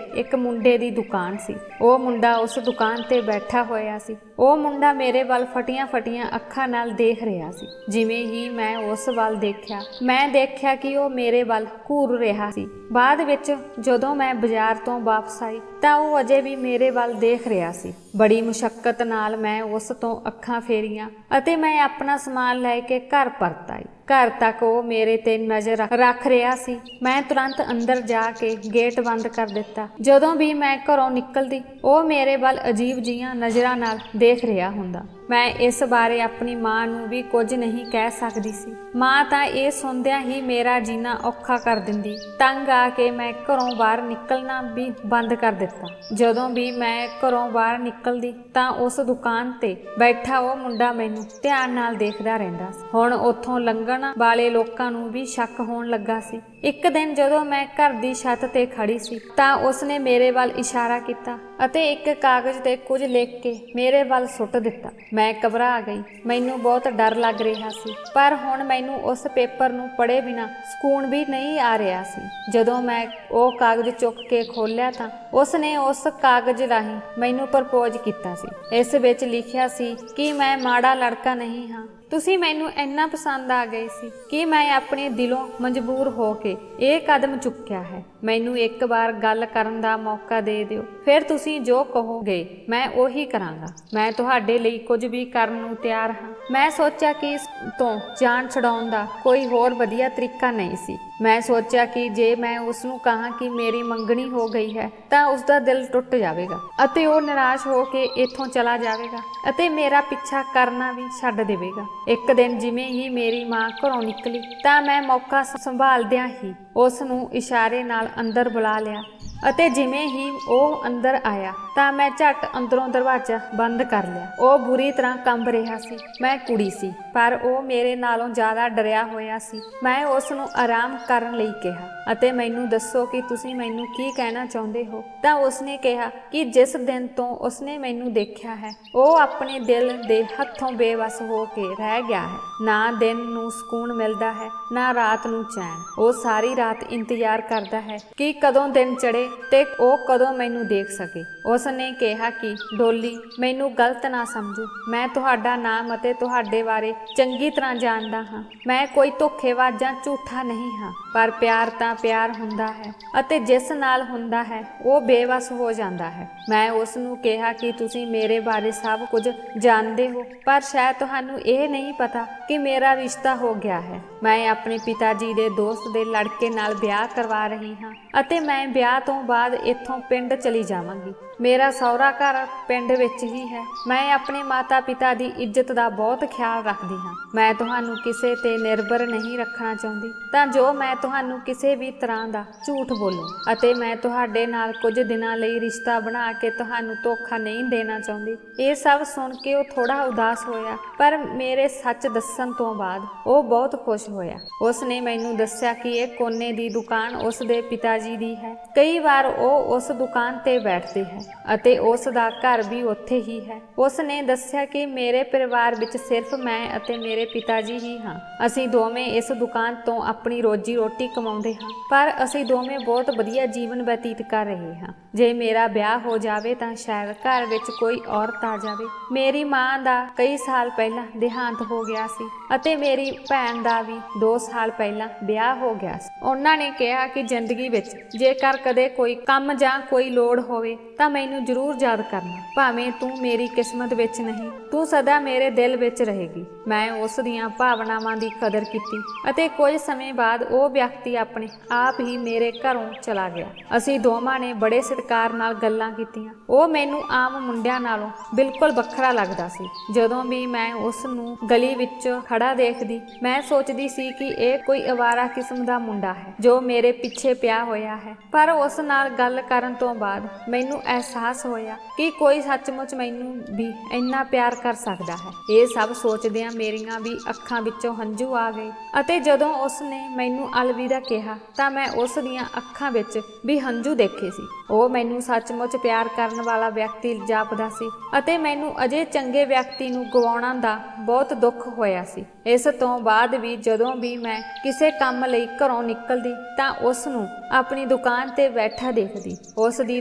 ਇੱਕ ਮੁੰਡੇ ਦੀ ਦੁਕਾਨ ਸੀ। ਉਹ ਮੁੰਡਾ ਉਸ ਦੁਕਾਨ ਤੇ ਬੈਠਾ ਹੋਇਆ ਸੀ। ਉਹ ਮੁੰਡਾ ਮੇਰੇ ਵੱਲ ਫਟੀਆਂ ਅੱਖਾਂ ਨਾਲ ਦੇਖ ਰਿਹਾ ਸੀ। ਜਿਵੇਂ ਹੀ ਮੈਂ ਉਸ ਵੱਲ ਦੇਖਿਆ, ਮੈਂ ਦੇਖਿਆ ਕਿ ਉਹ ਮੇਰੇ ਵੱਲ ਘੂਰ ਰਿਹਾ ਸੀ। ਬਾਅਦ ਵਿੱਚ ਜਦੋਂ ਮੈਂ ਬਾਜ਼ਾਰ ਤੋਂ ਵਾਪਸ ਆਈ ਤਾਂ ਉਹ ਅਜੇ ਵੀ ਮੇਰੇ ਵੱਲ ਦੇਖ ਰਿਹਾ ਸੀ। ਬੜੀ ਮੁਸ਼ੱਕਤ ਨਾਲ ਮੈਂ ਉਸ ਤੋਂ ਅੱਖਾਂ ਫੇਰੀਆਂ ਅਤੇ ਮੈਂ ਆਪਣਾ ਸਮਾਨ ਲੈ ਕੇ ਘਰ ਪਰਤ ਆਈ। ਘਰ ਤੱਕ ਉਹ ਮੇਰੇ ਤੇ ਨਜ਼ਰ ਰੱਖ ਰਿਹਾ ਸੀ। ਮੈਂ ਤੁਰੰਤ ਅੰਦਰ ਜਾ ਕੇ ਗੇਟ ਬੰਦ ਕਰ ਦਿੱਤਾ। ਜਦੋਂ ਵੀ ਮੈਂ ਘਰੋਂ ਨਿਕਲਦੀ, ਉਹ ਮੇਰੇ ਵੱਲ ਅਜੀਬ ਜਿਹੀਆਂ ਨਜ਼ਰਾਂ ਨਾਲ ਦੇਖ ਰਿਹਾ ਹੁੰਦਾ। ਮੈਂ ਇਸ ਬਾਰੇ ਆਪਣੀ ਮਾਂ ਨੂੰ ਵੀ ਕੁਝ ਨਹੀਂ ਕਹਿ ਸਕਦੀ ਸੀ। ਮਾਂ ਤਾਂ ਇਹ ਸੁਣਦਿਆਂ ਹੀ ਮੇਰਾ ਜੀਣਾ ਔਖਾ ਕਰ ਦਿੰਦੀ। ਤੰਗ ਆ ਕੇ ਮੈਂ ਘਰੋਂ ਬਾਹਰ ਨਿਕਲਣਾ ਵੀ ਬੰਦ ਕਰ ਦਿੱਤਾ। ਜਦੋਂ ਵੀ ਮੈਂ ਘਰੋਂ ਬਾਹਰ ਨਿਕਲਦੀ ਤਾਂ ਉਸ ਦੁਕਾਨ ਤੇ ਬੈਠਾ ਉਹ ਮੁੰਡਾ ਮੈਨੂੰ ਧਿਆਨ ਨਾਲ ਦੇਖਦਾ ਰਹਿੰਦਾ ਸੀ। ਹੁਣ ਉੱਥੋਂ ਲੰਘਣ ਵਾਲੇ ਲੋਕਾਂ ਨੂੰ ਵੀ ਸ਼ੱਕ ਹੋਣ ਲੱਗਾ ਸੀ। ਇੱਕ ਦਿਨ ਜਦੋਂ ਮੈਂ ਘਰ ਦੀ ਛੱਤ ਤੇ ਖੜੀ ਸੀ ਤਾਂ ਉਸਨੇ ਮੇਰੇ ਵੱਲ ਇਸ਼ਾਰਾ ਕੀਤਾ ਅਤੇ ਇੱਕ ਕਾਗਜ਼ ਤੇ ਕੁਝ ਲਿਖ ਕੇ ਮੇਰੇ ਵੱਲ ਸੁੱਟ ਦਿੱਤਾ। ਮੈਂ ਘਬਰਾ ਗਈ। ਮੈਨੂੰ ਬਹੁਤ ਡਰ ਲੱਗ ਰਿਹਾ ਸੀ, ਪਰ ਹੁਣ ਮੈਨੂੰ ਉਸ ਪੇਪਰ ਨੂੰ ਪੜ੍ਹੇ ਬਿਨਾਂ ਸਕੂਨ ਵੀ ਨਹੀਂ ਆ ਰਿਹਾ ਸੀ। ਜਦੋਂ ਮੈਂ ਉਹ ਕਾਗਜ਼ ਚੁੱਕ ਕੇ ਖੋਲ੍ਹਿਆ ਤਾਂ ਉਸਨੇ ਉਸ ਕਾਗਜ਼ ਰਾਹੀਂ ਮੈਨੂੰ ਪ੍ਰਪੋਜ਼ ਕੀਤਾ ਸੀ। ਇਸ ਵਿੱਚ ਲਿਖਿਆ ਸੀ ਕਿ ਮੈਂ ਮਾੜਾ ਲੜਕਾ ਨਹੀਂ ਹਾਂ। ਤੁਸੀਂ ਮੈਨੂੰ ਇੰਨਾ ਪਸੰਦ ਆ ਗਏ ਸੀ ਕਿ ਮੈਂ ਆਪਣੇ ਦਿਲੋਂ ਮਜਬੂਰ ਹੋ ਕੇ ਇਹ ਕਦਮ ਚੁੱਕਿਆ ਹੈ। ਮੈਨੂੰ ਇੱਕ ਵਾਰ ਗੱਲ ਕਰਨ ਦਾ ਮੌਕਾ ਦੇ ਦਿਓ, ਫਿਰ ਤੁਸੀਂ ਜੋ ਕਹੋਗੇ ਮੈਂ ਉਹੀ ਕਰਾਂਗਾ। ਮੈਂ ਤੁਹਾਡੇ ਲਈ ਕੁਝ ਵੀ ਕਰਨ ਨੂੰ ਤਿਆਰ ਹਾਂ। ਮੈਂ ਸੋਚਿਆ ਕਿ ਇਸ ਤੋਂ ਜਾਨ ਛੁਡਾਉਣ ਦਾ ਕੋਈ ਹੋਰ ਵਧੀਆ ਤਰੀਕਾ ਨਹੀਂ ਸੀ। ਮੈਂ ਸੋਚਿਆ ਕਿ ਜੇ ਮੈਂ ਉਸ ਨੂੰ ਕਹਾਂ ਕਿ ਮੇਰੀ ਮੰਗਣੀ ਹੋ ਗਈ ਹੈ ਤਾਂ ਉਸ ਦਾ ਦਿਲ ਟੁੱਟ ਜਾਵੇਗਾ ਅਤੇ ਉਹ ਨਿਰਾਸ਼ ਹੋ ਕੇ ਇੱਥੋਂ ਚਲਾ ਜਾਵੇਗਾ ਅਤੇ ਮੇਰਾ ਪਿੱਛਾ ਕਰਨਾ ਵੀ ਛੱਡ ਦੇਵੇਗਾ। ਇੱਕ ਦਿਨ ਜਿਵੇਂ ਹੀ ਮੇਰੀ ਮਾਂ ਘਰੋਂ ਨਿਕਲੀ ਤਾਂ ਮੈਂ ਮੌਕਾ ਸੰਭਾਲਦਿਆਂ ਹੀ ਉਸ ਨੂੰ ਇਸ਼ਾਰੇ ਨਾਲ ਅੰਦਰ ਬੁਲਾ ਲਿਆ ਅਤੇ ਜਿਵੇਂ ਹੀ ਉਹ ਅੰਦਰ ਆਇਆ ਤਾਂ ਮੈਂ ਝੱਟ ਅੰਦਰੋਂ ਦਰਵਾਜ਼ਾ ਬੰਦ ਕਰ ਲਿਆ। ਉਹ ਬੁਰੀ ਤਰ੍ਹਾਂ ਕੰਬ ਰਿਹਾ ਸੀ। ਮੈਂ ਕੁੜੀ ਸੀ, ਪਰ ਉਹ ਮੇਰੇ ਨਾਲੋਂ ਜ਼ਿਆਦਾ ਡਰਿਆ ਹੋਇਆ ਸੀ। ਮੈਂ ਉਸ ਨੂੰ ਆਰਾਮ ਕਰਨ ਲਈ ਕਿਹਾ ਅਤੇ ਮੈਨੂੰ ਦੱਸੋ ਕਿ ਤੁਸੀਂ ਮੈਨੂੰ ਕੀ ਕਹਿਣਾ ਚਾਹੁੰਦੇ ਹੋ। ਤਾਂ ਉਸਨੇ ਕਿਹਾ ਕਿ ਜਿਸ ਦਿਨ ਤੋਂ ਉਸਨੇ ਮੈਨੂੰ ਦੇਖਿਆ ਹੈ ਉਹ ਆਪਣੇ ਦਿਲ ਦੇ ਹੱਥੋਂ ਬੇਵਸ ਹੋ ਕੇ ਰਹਿ ਗਿਆ ਹੈ। ਨਾ ਦਿਨ ਨੂੰ ਸਕੂਨ ਮਿਲਦਾ ਹੈ, ਨਾ ਰਾਤ ਨੂੰ ਚੈਨ। ਉਹ ਸਾਰੀ ਰਾਤ ਇੰਤਜ਼ਾਰ ਕਰਦਾ ਹੈ ਕਿ ਕਦੋਂ ਦਿਨ ਚੜ੍ਹੇ ਤੇ ਉਹ ਕਦੋਂ ਮੈਨੂੰ ਦੇਖ ਸਕੇ। ਉਸਨੇ ਕਿਹਾ ਕਿ ਡੋਲੀ, ਮੈਨੂੰ ਗਲਤ ਨਾ ਸਮਝੋ। ਮੈਂ ਤੁਹਾਡਾ ਨਾਮ ਅਤੇ ਤੁਹਾਡੇ ਬਾਰੇ ਚੰਗੀ ਤਰ੍ਹਾਂ ਜਾਣਦਾ ਹਾਂ। ਮੈਂ ਕੋਈ ਧੋਖੇਬਾਜ਼ ਜਾਂ ਝੂਠਾ ਨਹੀਂ ਹਾਂ, ਪਰ ਪਿਆਰ ਤਾਂ ਪਿਆਰ ਹੁੰਦਾ ਹੈ ਅਤੇ ਜਿਸ ਨਾਲ ਹੁੰਦਾ ਹੈ ਉਹ ਬੇਵਸ ਹੋ ਜਾਂਦਾ ਹੈ। ਮੈਂ ਉਸ ਨੂੰ ਕਿਹਾ ਕਿ ਤੁਸੀਂ ਮੇਰੇ ਬਾਰੇ ਸਭ ਕੁਝ ਜਾਣਦੇ ਹੋ, ਪਰ ਸ਼ਾਇਦ ਤੁਹਾਨੂੰ ਇਹ ਨਹੀਂ ਪਤਾ ਕਿ ਮੇਰਾ ਰਿਸ਼ਤਾ ਹੋ ਗਿਆ ਹੈ। ਮੈਂ ਆਪਣੇ ਪਿਤਾ ਜੀ ਦੇ ਦੋਸਤ ਦੇ ਲੜਕੇ ਨਾਲ ਵਿਆਹ ਕਰਵਾ ਰਹੀ ਹਾਂ ਅਤੇ ਮੈਂ ਵਿਆਹ ਤੋਂ ਬਾਅਦ ਇੱਥੋਂ ਪਿੰਡ ਚਲੀ ਜਾਵਾਂਗੀ। ਮੇਰਾ ਸਹੁਰਾ ਘਰ ਪਿੰਡ ਵਿੱਚ ਹੀ ਹੈ। ਮੈਂ ਆਪਣੇ ਮਾਤਾ ਪਿਤਾ ਦੀ ਇੱਜ਼ਤ ਦਾ ਬਹੁਤ ਖਿਆਲ ਰੱਖਦੀ ਹਾਂ। ਮੈਂ ਤੁਹਾਨੂੰ ਕਿਸੇ ਤੇ ਨਿਰਭਰ ਨਹੀਂ ਰੱਖਣਾ ਚਾਹੁੰਦੀ ਤਾਂ ਜੋ ਮੈਂ ਤੁਹਾਨੂੰ ਕਿਸੇ ਵੀ ਤਰ੍ਹਾਂ ਦਾ ਝੂਠ ਬੋਲੂੰ ਅਤੇ ਮੈਂ ਤੁਹਾਡੇ ਨਾਲ ਕੁਝ ਦਿਨਾਂ ਲਈ ਰਿਸ਼ਤਾ ਬਣਾ ਕੇ ਤੁਹਾਨੂੰ ਧੋਖਾ ਨਹੀਂ ਦੇਣਾ ਚਾਹੁੰਦੀ। ਇਹ ਸਭ ਸੁਣ ਕੇ ਉਹ ਥੋੜਾ ਉਦਾਸ ਹੋਇਆ, ਪਰ ਮੇਰੇ ਸੱਚ ਦੱਸਣ ਤੋਂ ਬਾਅਦ ਉਹ ਬਹੁਤ ਖੁਸ਼ ਹੋਇਆ। ਉਸ ਨੇ ਮੈਨੂੰ ਦੱਸਿਆ ਕਿ ਇਹ ਕੋਨੇ ਦੀ ਦੁਕਾਨ ਉਸ ਦੇ ਪਿਤਾ ਜੀ ਦੀ ਹੈ। ਕਈ ਵਾਰ ਉਹ ਉਸ ਦੁਕਾਨ ਤੇ ਬੈਠਦੇ ਹੈ ਅਤੇ ਉਸ ਦਾ ਘਰ ਵੀ ਉੱਥੇ ਹੀ ਹੈ। ਉਸ ਨੇ ਦੱਸਿਆ ਕਿ ਮੇਰੇ ਪਰਿਵਾਰ ਵਿੱਚ ਸਿਰਫ ਮੈਂ ਅਤੇ ਮੇਰੇ ਪਿਤਾ ਜੀ ਹੀ ਹਾਂ। ਅਸੀਂ ਦੋਵੇਂ ਇਸ ਦੁਕਾਨ ਤੋਂ ਆਪਣੀ ਰੋਜੀ ਰੋਟੀ ਕਮਾਉਂਦੇ ਹਾਂ, ਪਰ ਅਸੀਂ ਦੋਵੇਂ ਬਹੁਤ ਵਧੀਆ ਜੀਵਨ ਬਤੀਤ ਕਰ ਰਹੇ ਹਾਂ। ਜੇ ਮੇਰਾ ਵਿਆਹ ਹੋ ਜਾਵੇ ਤਾਂ ਸ਼ਾਇਦ ਘਰ ਵਿੱਚ ਕੋਈ ਔਰਤ ਆ ਜਾਵੇ। ਮੇਰੀ ਮਾਂ ਦਾ ਕਈ ਸਾਲ ਪਹਿਲਾਂ ਦੇਹਾਂਤ ਹੋ ਗਿਆ ਸੀ ਅਤੇ ਮੇਰੀ ਭੈਣ ਦਾ ਵੀ 2 ਸਾਲ ਪਹਿਲਾਂ ਵਿਆਹ ਹੋ ਗਿਆ ਸੀ। ਉਹਨਾਂ ਨੇ ਕਿਹਾ ਕਿ ਜ਼ਿੰਦਗੀ ਵਿੱਚ ਜੇਕਰ ਕਦੇ ਕੋਈ ਕੰਮ ਜਾਂ ਕੋਈ ਲੋੜ ਹੋਵੇ ਤਾਂ ਮੈਨੂੰ ਜ਼ਰੂਰ ਯਾਦ ਕਰਨਾ। ਭਾਵੇਂ ਤੂੰ ਮੇਰੀ ਕਿਸਮਤ ਵਿੱਚ ਨਹੀਂ, ਤੂੰ ਸਦਾ ਮੇਰੇ ਦਿਲ ਵਿੱਚ ਰਹੇਗੀ। ਮੈਂ ਉਸ ਦੀਆਂ ਭਾਵਨਾਵਾਂ ਦੀ ਕਦਰ ਕੀਤੀ ਅਤੇ ਕੁਝ ਸਮੇਂ ਬਾਅਦ ਉਹ ਵਿਅਕਤੀ ਆਪਣੇ ਆਪ ਹੀ ਮੇਰੇ ਘਰੋਂ ਚਲਾ ਗਿਆ। ਅਸੀਂ ਦੋਵਾਂ ਨੇ ਬੜੇ ਸਤਿਕਾਰ ਨਾਲ ਗੱਲਾਂ ਕੀਤੀਆਂ। ਉਹ ਮੈਨੂੰ ਆਮ ਮੁੰਡਿਆਂ ਨਾਲੋਂ ਬਿਲਕੁਲ ਵੱਖਰਾ ਲੱਗਦਾ ਸੀ। ਜਦੋਂ ਵੀ ਮੈਂ ਉਸ ਨੂੰ ਗਲੀ ਵਿੱਚ ਖੜਾ ਦੇਖਦੀ, ਮੈਂ ਸੋਚਦੀ ਸੀ ਕਿ ਇਹ ਕੋਈ ਅਵਾਰਾ ਕਿਸਮ ਦਾ ਮੁੰਡਾ ਹੈ ਜੋ ਮੇਰੇ ਪਿੱਛੇ ਪਿਆ ਹੋਇਆ ਹੈ। ਪਰ ਉਸ ਨਾਲ ਗੱਲ ਕਰਨ ਤੋਂ ਬਾਅਦ ਮੈਨੂੰ ਅਹਿਸਾਸ ਹੋਇਆ ਕਿ ਕੋਈ ਸੱਚਮੁੱਚ ਮੈਨੂੰ ਵੀ ਇੰਨਾ ਪਿਆਰ ਕਰ ਸਕਦਾ ਹੈ। ਇਹ ਸਭ ਸੋਚਦਿਆਂ ਮੇਰੀਆਂ ਵੀ ਅੱਖਾਂ ਵਿੱਚੋਂ ਹੰਝੂ ਆ ਗਏ ਅਤੇ ਜਦੋਂ ਉਸ ਨੇ ਮੈਨੂੰ ਅਲਵਿਦਾ ਕਿਹਾ ਤਾਂ ਮੈਂ ਉਸ ਦੀਆਂ ਅੱਖਾਂ ਵਿੱਚ ਵੀ ਹੰਝੂ ਦੇਖੇ ਸੀ। ਉਹ ਮੈਨੂੰ ਸੱਚਮੁੱਚ ਪਿਆਰ ਕਰਨ ਵਾਲਾ ਵਿਅਕਤੀ ਜਾਪਦਾ ਸੀ ਅਤੇ ਮੈਨੂੰ ਅਜੇ ਚੰਗੇ ਵਿਅਕਤੀ ਨੂੰ ਗਵਾਉਣਾ ਦਾ ਬਹੁਤ ਦੁੱਖ ਹੋਇਆ ਸੀ। ਇਸ ਤੋਂ ਬਾਅਦ ਵੀ ਜਦੋਂ ਵੀ ਮੈਂ ਕਿਸੇ ਕੰਮ ਲਈ ਘਰੋਂ ਨਿਕਲਦੀ ਤਾਂ ਉਸ ਨੂੰ ਆਪਣੀ ਦੁਕਾਨ ਤੇ ਬੈਠਾ ਦੇਖਦੀ। ਉਸ ਦੀ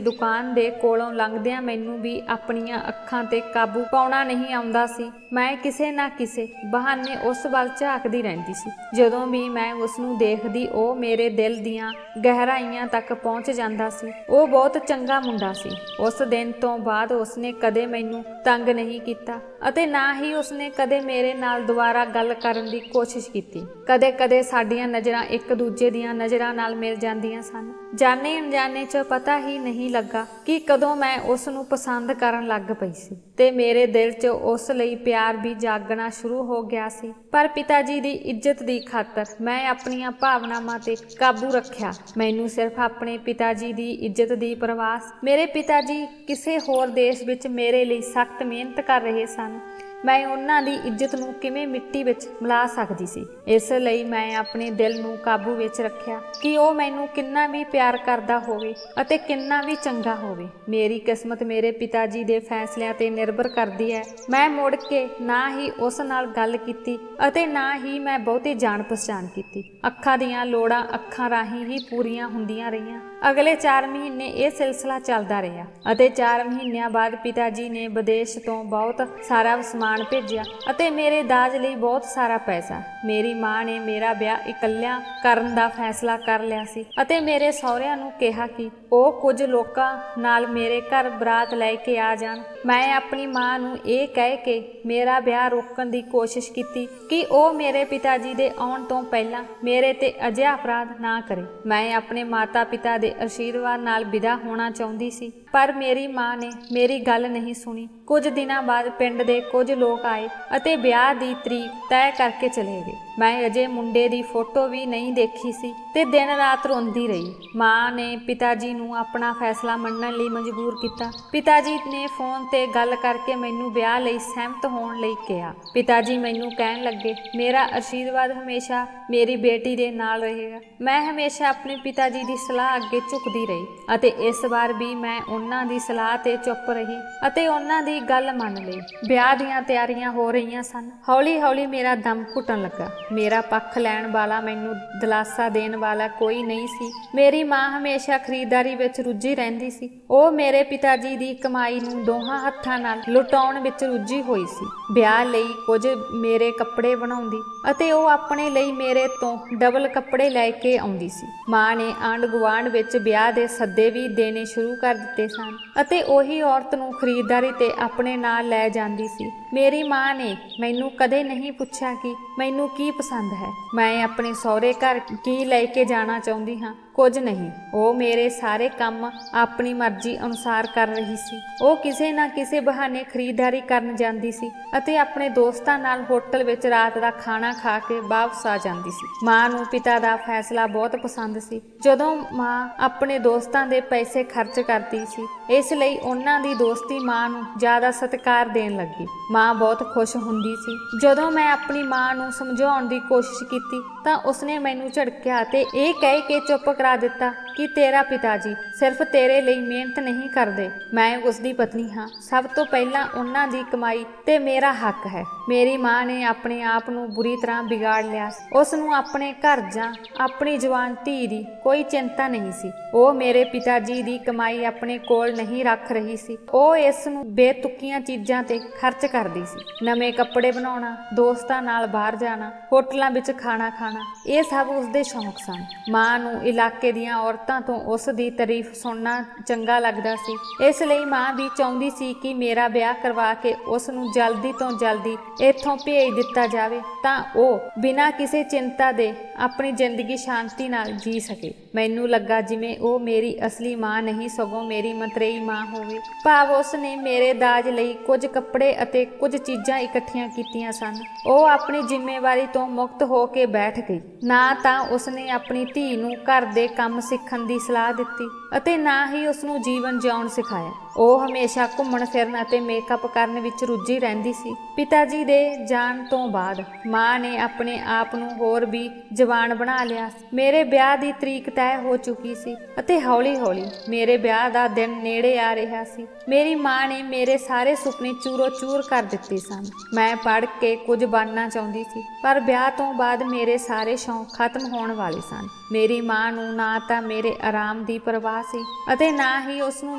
ਦੁਕਾਨ ਦੇ ਕੋਲੋਂ ਲੰਘਦਿਆਂ ਮੈਨੂੰ ਵੀ ਆਪਣੀਆਂ ਅੱਖਾਂ ਤੇ ਕਾਬੂ ਪਾਉਣਾ ਨਹੀਂ ਆਉਂਦਾ ਸੀ। ਮੈਂ ਕਿਸੇ ਨਾ ਕਿਸੇ ਬਹਾਨੇ ਉਸ ਵੱਲ ਝਾਕਦੀ ਰਹਿੰਦੀ ਸੀ। ਜਦੋਂ ਵੀ ਮੈਂ ਉਸ ਨੂੰ ਦੇਖਦੀ ਉਹ ਮੇਰੇ ਦਿਲ ਦੀਆਂ ਗਹਿਰਾਈਆਂ ਤੱਕ ਪਹੁੰਚ ਜਾਂਦਾ ਸੀ। ਉਹ ਬਹੁਤ ਚੰਗਾ ਮੁੰਡਾ ਸੀ। ਉਸ ਦਿਨ ਤੋਂ ਬਾਅਦ ਉਸਨੇ ਕਦੇ ਮੈਨੂੰ ਤੰਗ ਨਹੀਂ ਕੀਤਾ ਅਤੇ ਨਾ ਹੀ ਉਸਨੇ ਕਦੇ ਮੇਰੇ ਨਾਲ ਦੁਬਾਰਾ ਗੱਲ ਕਰਨ ਦੀ ਕੋਸ਼ਿਸ਼ ਕੀਤੀ। ਕਦੇ-ਕਦੇ ਸਾਡੀਆਂ ਨਜ਼ਰਾਂ ਇੱਕ ਦੂਜੇ ਦੀਆਂ ਨਜ਼ਰਾਂ ਨਾਲ ਮਿਲ ਜਾਂਦੀਆਂ ਸਨ। ਜਾਣੇ ਅਣਜਾਣੇ 'ਚ ਪਤਾ ਹੀ ਨਹੀਂ ਲੱਗਾ ਕਿ ਕਦੋਂ ਮੈਂ ਉਸ ਨੂੰ ਪਸੰਦ ਕਰਨ ਲੱਗ ਪਈ ਸੀ ਤੇ ਮੇਰੇ ਦਿਲ 'ਚ ਉਸ ਲਈ ਪਿਆਰ ਵੀ ਜਾਗਣਾ ਸ਼ੁਰੂ ਹੋ ਗਿਆ ਸੀ। ਪਰ ਪਿਤਾ ਜੀ ਦੀ ਇੱਜ਼ਤ ਦੀ ਖਾਤਰ ਮੈਂ ਆਪਣੀਆਂ ਭਾਵਨਾਵਾਂ ਤੇ ਕਾਬੂ ਰੱਖਿਆ। ਮੈਨੂੰ ਸਿਰਫ ਆਪਣੇ ਪਿਤਾ ਜੀ ਦੀ ਇੱਜ਼ਤ ਦੀ ਪਰਵਾਹ। ਮੇਰੇ ਪਿਤਾ ਜੀ ਕਿਸੇ ਹੋਰ ਦੇਸ਼ ਵਿੱਚ ਮੇਰੇ ਲਈ ਸਖਤ ਮਿਹਨਤ ਕਰ ਰਹੇ ਸਨ। ਮੈਂ ਉਹਨਾਂ ਦੀ ਇੱਜ਼ਤ ਨੂੰ ਕਿਵੇਂ ਮਿੱਟੀ ਵਿੱਚ ਮਿਲਾ ਸਕਦੀ ਸੀ। ਇਸ ਲਈ ਮੈਂ ਆਪਣੇ ਦਿਲ ਨੂੰ ਕਾਬੂ ਵਿੱਚ ਰੱਖਿਆ ਕਿ ਉਹ ਮੈਨੂੰ ਕਿੰਨਾ ਵੀ ਪਿਆਰ ਕਰਦਾ ਹੋਵੇ ਅਤੇ ਕਿੰਨਾ ਵੀ ਚੰਗਾ ਹੋਵੇ। ਮੇਰੀ ਕਿਸਮਤ ਮੇਰੇ ਪਿਤਾ ਜੀ ਦੇ ਫੈਸਲਿਆਂ ਤੇ ਨਿਰਭਰ ਕਰਦੀ ਹੈ। ਮੈਂ ਮੁੜ ਕੇ ਨਾ ਹੀ ਉਸ ਨਾਲ ਗੱਲ ਕੀਤੀ ਅਤੇ ਨਾ ਹੀ ਮੈਂ ਬਹੁਤੀ ਜਾਣ ਪਛਾਣ ਕੀਤੀ। ਅੱਖਾਂ ਦੀਆਂ ਲੋੜਾਂ ਅੱਖਾਂ ਰਾਹੀਂ ਹੀ ਪੂਰੀਆਂ ਹੁੰਦੀਆਂ ਰਹੀਆਂ। ਅਗਲੇ 4 ਮਹੀਨੇ ਇਹ ਸਿਲਸਿਲਾ ਚੱਲਦਾ ਰਿਹਾ ਅਤੇ 4 ਮਹੀਨਿਆਂ ਬਾਅਦ ਪਿਤਾ ਜੀ ਨੇ ਵਿਦੇਸ਼ ਤੋਂ ਬਹੁਤ ਸਾਰਾ ਸਮਾਨ ਭੇਜਿਆ ਅਤੇ ਮੇਰੇ ਦਾਜ ਲਈ ਬਹੁਤ ਸਾਰਾ ਪੈਸਾ। ਮੇਰੀ ਮਾਂ ਨੇ ਮੇਰਾ ਵਿਆਹ ਇਕੱਲਿਆਂ ਕਰਨ ਦਾ ਫੈਸਲਾ ਕਰ ਲਿਆ ਸੀ ਅਤੇ ਮੇਰੇ ਸਹੁਰਿਆਂ ਨੂੰ ਕਿਹਾ ਕਿ ਉਹ ਕੁਝ ਲੋਕਾਂ ਨਾਲ ਮੇਰੇ ਘਰ ਬਰਾਤ ਲੈ ਕੇ ਆ ਜਾਣ। ਮੈਂ ਆਪਣੀ ਮਾਂ ਨੂੰ ਇਹ ਕਹਿ ਕੇ ਮੇਰਾ ਵਿਆਹ ਰੋਕਣ ਦੀ ਕੋਸ਼ਿਸ਼ ਕੀਤੀ ਕਿ ਉਹ ਮੇਰੇ ਪਿਤਾ ਜੀ ਦੇ ਆਉਣ ਤੋਂ ਪਹਿਲਾਂ ਮੇਰੇ ਤੇ ਅਜਿਹਾ ਅਪਰਾਧ ਨਾ ਕਰੇ। ਮੈਂ ਆਪਣੇ ਮਾਤਾ ਪਿਤਾ ਦੇ ਆਸ਼ੀਰਵਾਦ ਨਾਲ ਵਿਦਾ ਹੋਣਾ ਚਾਹੁੰਦੀ ਸੀ ਪਰ ਮੇਰੀ ਮਾਂ ਨੇ ਮੇਰੀ ਗੱਲ ਨਹੀਂ ਸੁਣੀ। ਕੁਝ ਦਿਨਾਂ ਬਾਅਦ ਪਿੰਡ ਦੇ ਕੁਝ ਲੋਕ ਆਏ ਅਤੇ ਵਿਆਹ ਦੀ ਤਰੀਕ ਤੈਅ ਕਰਕੇ ਚਲੇ ਗਏ। ਮੈਂ ਅਜੇ ਮੁੰਡੇ ਦੀ ਫੋਟੋ ਵੀ ਨਹੀਂ ਦੇਖੀ ਸੀ ਤੇ ਦਿਨ ਰਾਤ ਰੋਂਦੀ ਰਹੀ। ਮਾਂ ਨੇ ਪਿਤਾ ਜੀ ਨੂੰ ਆਪਣਾ ਫੈਸਲਾ ਮੰਨਣ ਲਈ ਮਜਬੂਰ ਕੀਤਾ। ਪਿਤਾ ਜੀ ਨੇ ਫੋਨ ਤੇ ਗੱਲ ਕਰਕੇ ਮੈਨੂੰ ਵਿਆਹ ਲਈ ਸਹਿਮਤ ਹੋਣ ਲਈ ਕਿਹਾ। ਪਿਤਾ ਜੀ ਮੈਨੂੰ ਕਹਿਣ ਲੱਗੇ, ਮੇਰਾ ਆਸ਼ੀਰਵਾਦ ਹਮੇਸ਼ਾ ਮੇਰੀ ਬੇਟੀ ਦੇ ਨਾਲ ਰਹੇਗਾ। ਮੈਂ ਹਮੇਸ਼ਾ ਆਪਣੇ ਪਿਤਾ ਜੀ ਦੀ ਸਲਾਹ ਅੱਗੇ ਝੁਕਦੀ ਰਹੀ ਅਤੇ ਇਸ ਵਾਰ ਵੀ ਮੈਂ ਉਹਨਾਂ ਦੀ ਸਲਾਹ ਤੇ ਚੁੱਪ ਰਹੀ ਅਤੇ ਉਹਨਾਂ ਦੀ ਗੱਲ ਮੰਨ ਲਈ। ਵਿਆਹ ਦੀਆਂ ਤਿਆਰੀਆਂ ਹੋ ਰਹੀਆਂ ਸਨ। ਹੌਲੀ-ਹੌਲੀ ਮੇਰਾ ਦਮ ਘੁੱਟਣ ਲੱਗਾ। ਮੇਰਾ ਪੱਖ ਲੈਣ ਵਾਲਾ, ਮੈਨੂੰ ਦਿਲਾਸਾ ਦੇਣ ਵਾਲਾ ਕੋਈ ਨਹੀਂ ਸੀ। ਮੇਰੀ ਮਾਂ ਹਮੇਸ਼ਾ ਖਰੀਦਦਾਰੀ ਵਿੱਚ ਰੁੱਝੀ ਰਹਿੰਦੀ ਸੀ। ਉਹ ਮੇਰੇ ਪਿਤਾ ਜੀ ਦੀ ਕਮਾਈ ਨੂੰ ਦੋਹਾਂ ਹੱਥਾਂ ਨਾਲ ਲੁਟਾਉਣ ਵਿੱਚ ਰੁੱਝੀ ਹੋਈ ਸੀ। ਵਿਆਹ ਲਈ ਕੁਝ ਮੇਰੇ ਕੱਪੜੇ ਬਣਾਉਂਦੀ ਅਤੇ ਉਹ ਆਪਣੇ ਲਈ ਮੇਰੇ ਤੋਂ ਡਬਲ ਕੱਪੜੇ ਲੈ ਕੇ ਆਉਂਦੀ ਸੀ। ਮਾਂ ਨੇ ਆਂਢ ਗੁਆਂਢ ਵਿੱਚ ਵਿਆਹ ਦੇ ਸੱਦੇ ਵੀ ਦੇਣੇ ਸ਼ੁਰੂ ਕਰ ਦਿੱਤੇ ਸਨ ਅਤੇ ਉਹੀ ਔਰਤ ਨੂੰ ਖਰੀਦਦਾਰੀ ਤੇ ਆਪਣੇ ਨਾਲ ਲੈ ਜਾਂਦੀ ਸੀ। ਮੇਰੀ ਮਾਂ ਨੇ ਮੈਨੂੰ ਕਦੇ ਨਹੀਂ ਪੁੱਛਿਆ ਕਿ ਮੈਨੂੰ ਕੀ ਪਸੰਦ ਹੈ, ਮੈਂ ਆਪਣੇ ਸਹੁਰੇ ਘਰ ਕੀ ਲੈ ਕੇ ਜਾਣਾ ਚਾਹੁੰਦੀ ਹਾਂ, ਕੁਝ ਨਹੀਂ। ਉਹ ਮੇਰੇ ਸਾਰੇ ਕੰਮ ਆਪਣੀ ਮਰਜ਼ੀ ਅਨੁਸਾਰ ਕਰ ਰਹੀ ਸੀ। ਉਹ ਕਿਸੇ ਨਾ ਕਿਸੇ ਬਹਾਨੇ ਖਰੀਦਦਾਰੀ ਕਰਨ ਜਾਂਦੀ ਸੀ ਅਤੇ ਆਪਣੇ ਦੋਸਤਾਂ ਨਾਲ ਹੋਟਲ ਵਿੱਚ ਰਾਤ ਦਾ ਖਾਣਾ ਖਾ ਕੇ ਵਾਪਸ ਆ ਜਾਂਦੀ ਸੀ। ਮਾਂ ਨੂੰ ਪਿਤਾ ਦਾ ਫੈਸਲਾ ਬਹੁਤ ਪਸੰਦ ਸੀ। ਜਦੋਂ ਮਾਂ ਆਪਣੇ ਦੋਸਤਾਂ ਦੇ ਪੈਸੇ ਖਰਚ ਕਰਦੀ ਸੀ, ਇਸ ਲਈ ਉਹਨਾਂ ਦੀ ਦੋਸਤੀ ਮਾਂ ਨੂੰ ਜ਼ਿਆਦਾ ਸਤਿਕਾਰ ਦੇਣ ਲੱਗੀ। ਮਾਂ ਬਹੁਤ ਖੁਸ਼ ਹੁੰਦੀ ਸੀ। ਜਦੋਂ ਮੈਂ ਆਪਣੀ ਮਾਂ ਨੂੰ ਸਮਝਾਉਣ ਦੀ ਕੋਸ਼ਿਸ਼ ਕੀਤੀ ਤਾਂ ਉਸਨੇ ਮੈਨੂੰ ਝਿੜਕਿਆ ਅਤੇ ਇਹ ਕਹਿ ਕੇ ਚੁੱਪ ਕਰਾ ਦਿੱਤਾ ਕਿ ਤੇਰਾ ਪਿਤਾ ਜੀ ਸਿਰਫ ਤੇਰੇ ਲਈ ਮਿਹਨਤ ਨਹੀਂ ਕਰਦੇ। ਮੈਂ ਉਸ ਦੀ ਪਤਨੀ ਹਾਂ। ਸਭ ਤੋਂ ਪਹਿਲਾਂ ਉਹਨਾਂ ਦੀ ਕਮਾਈ ਤੇ ਮੇਰਾ ਹੱਕ ਹੈ। ਮੇਰੀ ਮਾਂ ਨੇ ਆਪਣੇ ਆਪ ਨੂੰ ਬੁਰੀ ਤਰ੍ਹਾਂ ਵਿਗਾੜ ਲਿਆ। ਉਸ ਨੂੰ ਆਪਣੇ ਘਰ ਜਾਂ ਆਪਣੀ ਜਵਾਨ ਧੀ ਦੀ ਕੋਈ ਚਿੰਤਾ ਨਹੀਂ ਸੀ। ਉਹ ਮੇਰੇ ਪਿਤਾ ਜੀ ਦੀ ਕਮਾਈ ਆਪਣੇ ਕੋਲ ਨਹੀਂ ਰੱਖ ਰਹੀ ਸੀ। ਉਹ ਇਸ ਨੂੰ ਬੇਤੁਕੀਆਂ ਚੀਜ਼ਾਂ ਤੇ ਖਰਚ ਕਰਦੀ ਸੀ। ਨਵੇਂ ਕੱਪੜੇ ਬਣਾਉਣਾ, ਦੋਸਤਾਂ ਨਾਲ ਬਾਹਰ ਜਾਣਾ, ਹੋਟਲਾਂ ਵਿੱਚ ਖਾਣਾ ਖਾਣਾ ਖਾਣਾ, ਇਹ ਸਭ ਉਸਦੇ ਸ਼ੌਂਕ ਸਨ। ਮਾਂ ਨੂੰ ਇਲਾਕੇ ਦੀਆਂ ਔਰਤਾਂ ਤੋਂ ਉਸ ਦੀ ਤਾਰੀਫ ਸੁਣਨਾ ਚੰਗਾ ਲੱਗਦਾ ਸੀ, ਇਸ ਲਈ ਮਾਂ ਵੀ ਚਾਹੁੰਦੀ ਸੀ ਕਿ ਮੇਰਾ ਵਿਆਹ ਕਰਵਾ ਕੇ ਉਸ ਨੂੰ ਜਲਦੀ ਤੋਂ ਜਲਦੀ ਇੱਥੋਂ ਭੇਜ ਦਿੱਤਾ ਜਾਵੇ ਤਾਂ ਉਹ ਬਿਨਾਂ ਕਿਸੇ ਚਿੰਤਾ ਦੇ ਆਪਣੀ ਜ਼ਿੰਦਗੀ ਸ਼ਾਂਤੀ ਨਾਲ ਜੀ ਸਕੇ। ਮੈਨੂੰ ਲੱਗਾ ਜਿਵੇਂ ਉਹ ਮੇਰੀ ਅਸਲੀ ਮਾਂ ਨਹੀਂ ਸਗੋਂ ਮੇਰੀ ਮਤਰੇਈ ਮਾਂ ਹੋਵੇ। ਭਾਵ ਉਸ ਨੇ ਮੇਰੇ ਦਾਜ ਲਈ ਕੁਝ ਕੱਪੜੇ ਅਤੇ ਕੁਝ ਚੀਜ਼ਾਂ ਇਕੱਠੀਆਂ ਕੀਤੀਆਂ ਸਨ। ਉਹ ਆਪਣੀ ਜ਼ਿੰਮੇਵਾਰੀ ਤੋਂ ਮੁਕਤ ਹੋ ਕੇ ਬੈਠ ਗਈ। ਨਾ ਤਾਂ ਉਸਨੇ ਆਪਣੀ ਧੀ ਨੂੰ ਘਰ ਦੇ ਕੰਮ ਸਿੱਖਣ ਦੀ ਸਲਾਹ ਦਿੱਤੀ ਅਤੇ ਨਾ ਹੀ ਉਸ ਨੂੰ ਜੀਵਨ ਜਿਉਣ ਸਿਖਾਇਆ। ਉਹ ਹਮੇਸ਼ਾ ਘੁੰਮਣ ਫਿਰਨ ਅਤੇ ਮੇਕਅਪ ਕਰਨ ਵਿੱਚ ਰੁੱਝੀ ਰਹਿੰਦੀ ਸੀ। ਪਿਤਾ ਜੀ ਦੇ ਜਾਣ ਤੋਂ ਬਾਅਦ ਮਾਂ ਨੇ ਆਪਣੇ ਆਪ ਨੂੰ ਹੋਰ ਵੀ ਜਵਾਨ ਬਣਾ ਲਿਆ। ਮੇਰੇ ਵਿਆਹ ਦੀ ਤਰੀਕ ਤੈਅ ਹੋ ਚੁੱਕੀ ਸੀ ਅਤੇ ਹੌਲੀ-ਹੌਲੀ ਮੇਰੇ ਵਿਆਹ ਦਾ ਦਿਨ ਨੇੜੇ ਆ ਰਿਹਾ ਸੀ। ਮੇਰੀ ਮਾਂ ਨੇ ਮੇਰੇ ਸਾਰੇ ਸੁਪਨੇ ਚੂਰੋ-ਚੂਰ ਕਰ ਦਿੱਤੇ ਸਨ। ਮੈਂ ਪੜ੍ਹ ਕੇ ਕੁਝ ਬਣਨਾ ਚਾਹੁੰਦੀ ਸੀ, ਪਰ ਵਿਆਹ ਤੋਂ ਬਾਅਦ ਮੇਰੇ ਸਾਰੇ ਸ਼ੌਂਕ ਖਤਮ ਹੋਣ ਵਾਲੇ ਸਨ। ਮੇਰੀ ਮਾਂ ਨੂੰ ਨਾ ਤਾਂ ਮੇਰੇ ਆਰਾਮ ਦੀ ਪਰਵਾਹ ਸੀ ਅਤੇ ਨਾ ਹੀ ਉਸ ਨੂੰ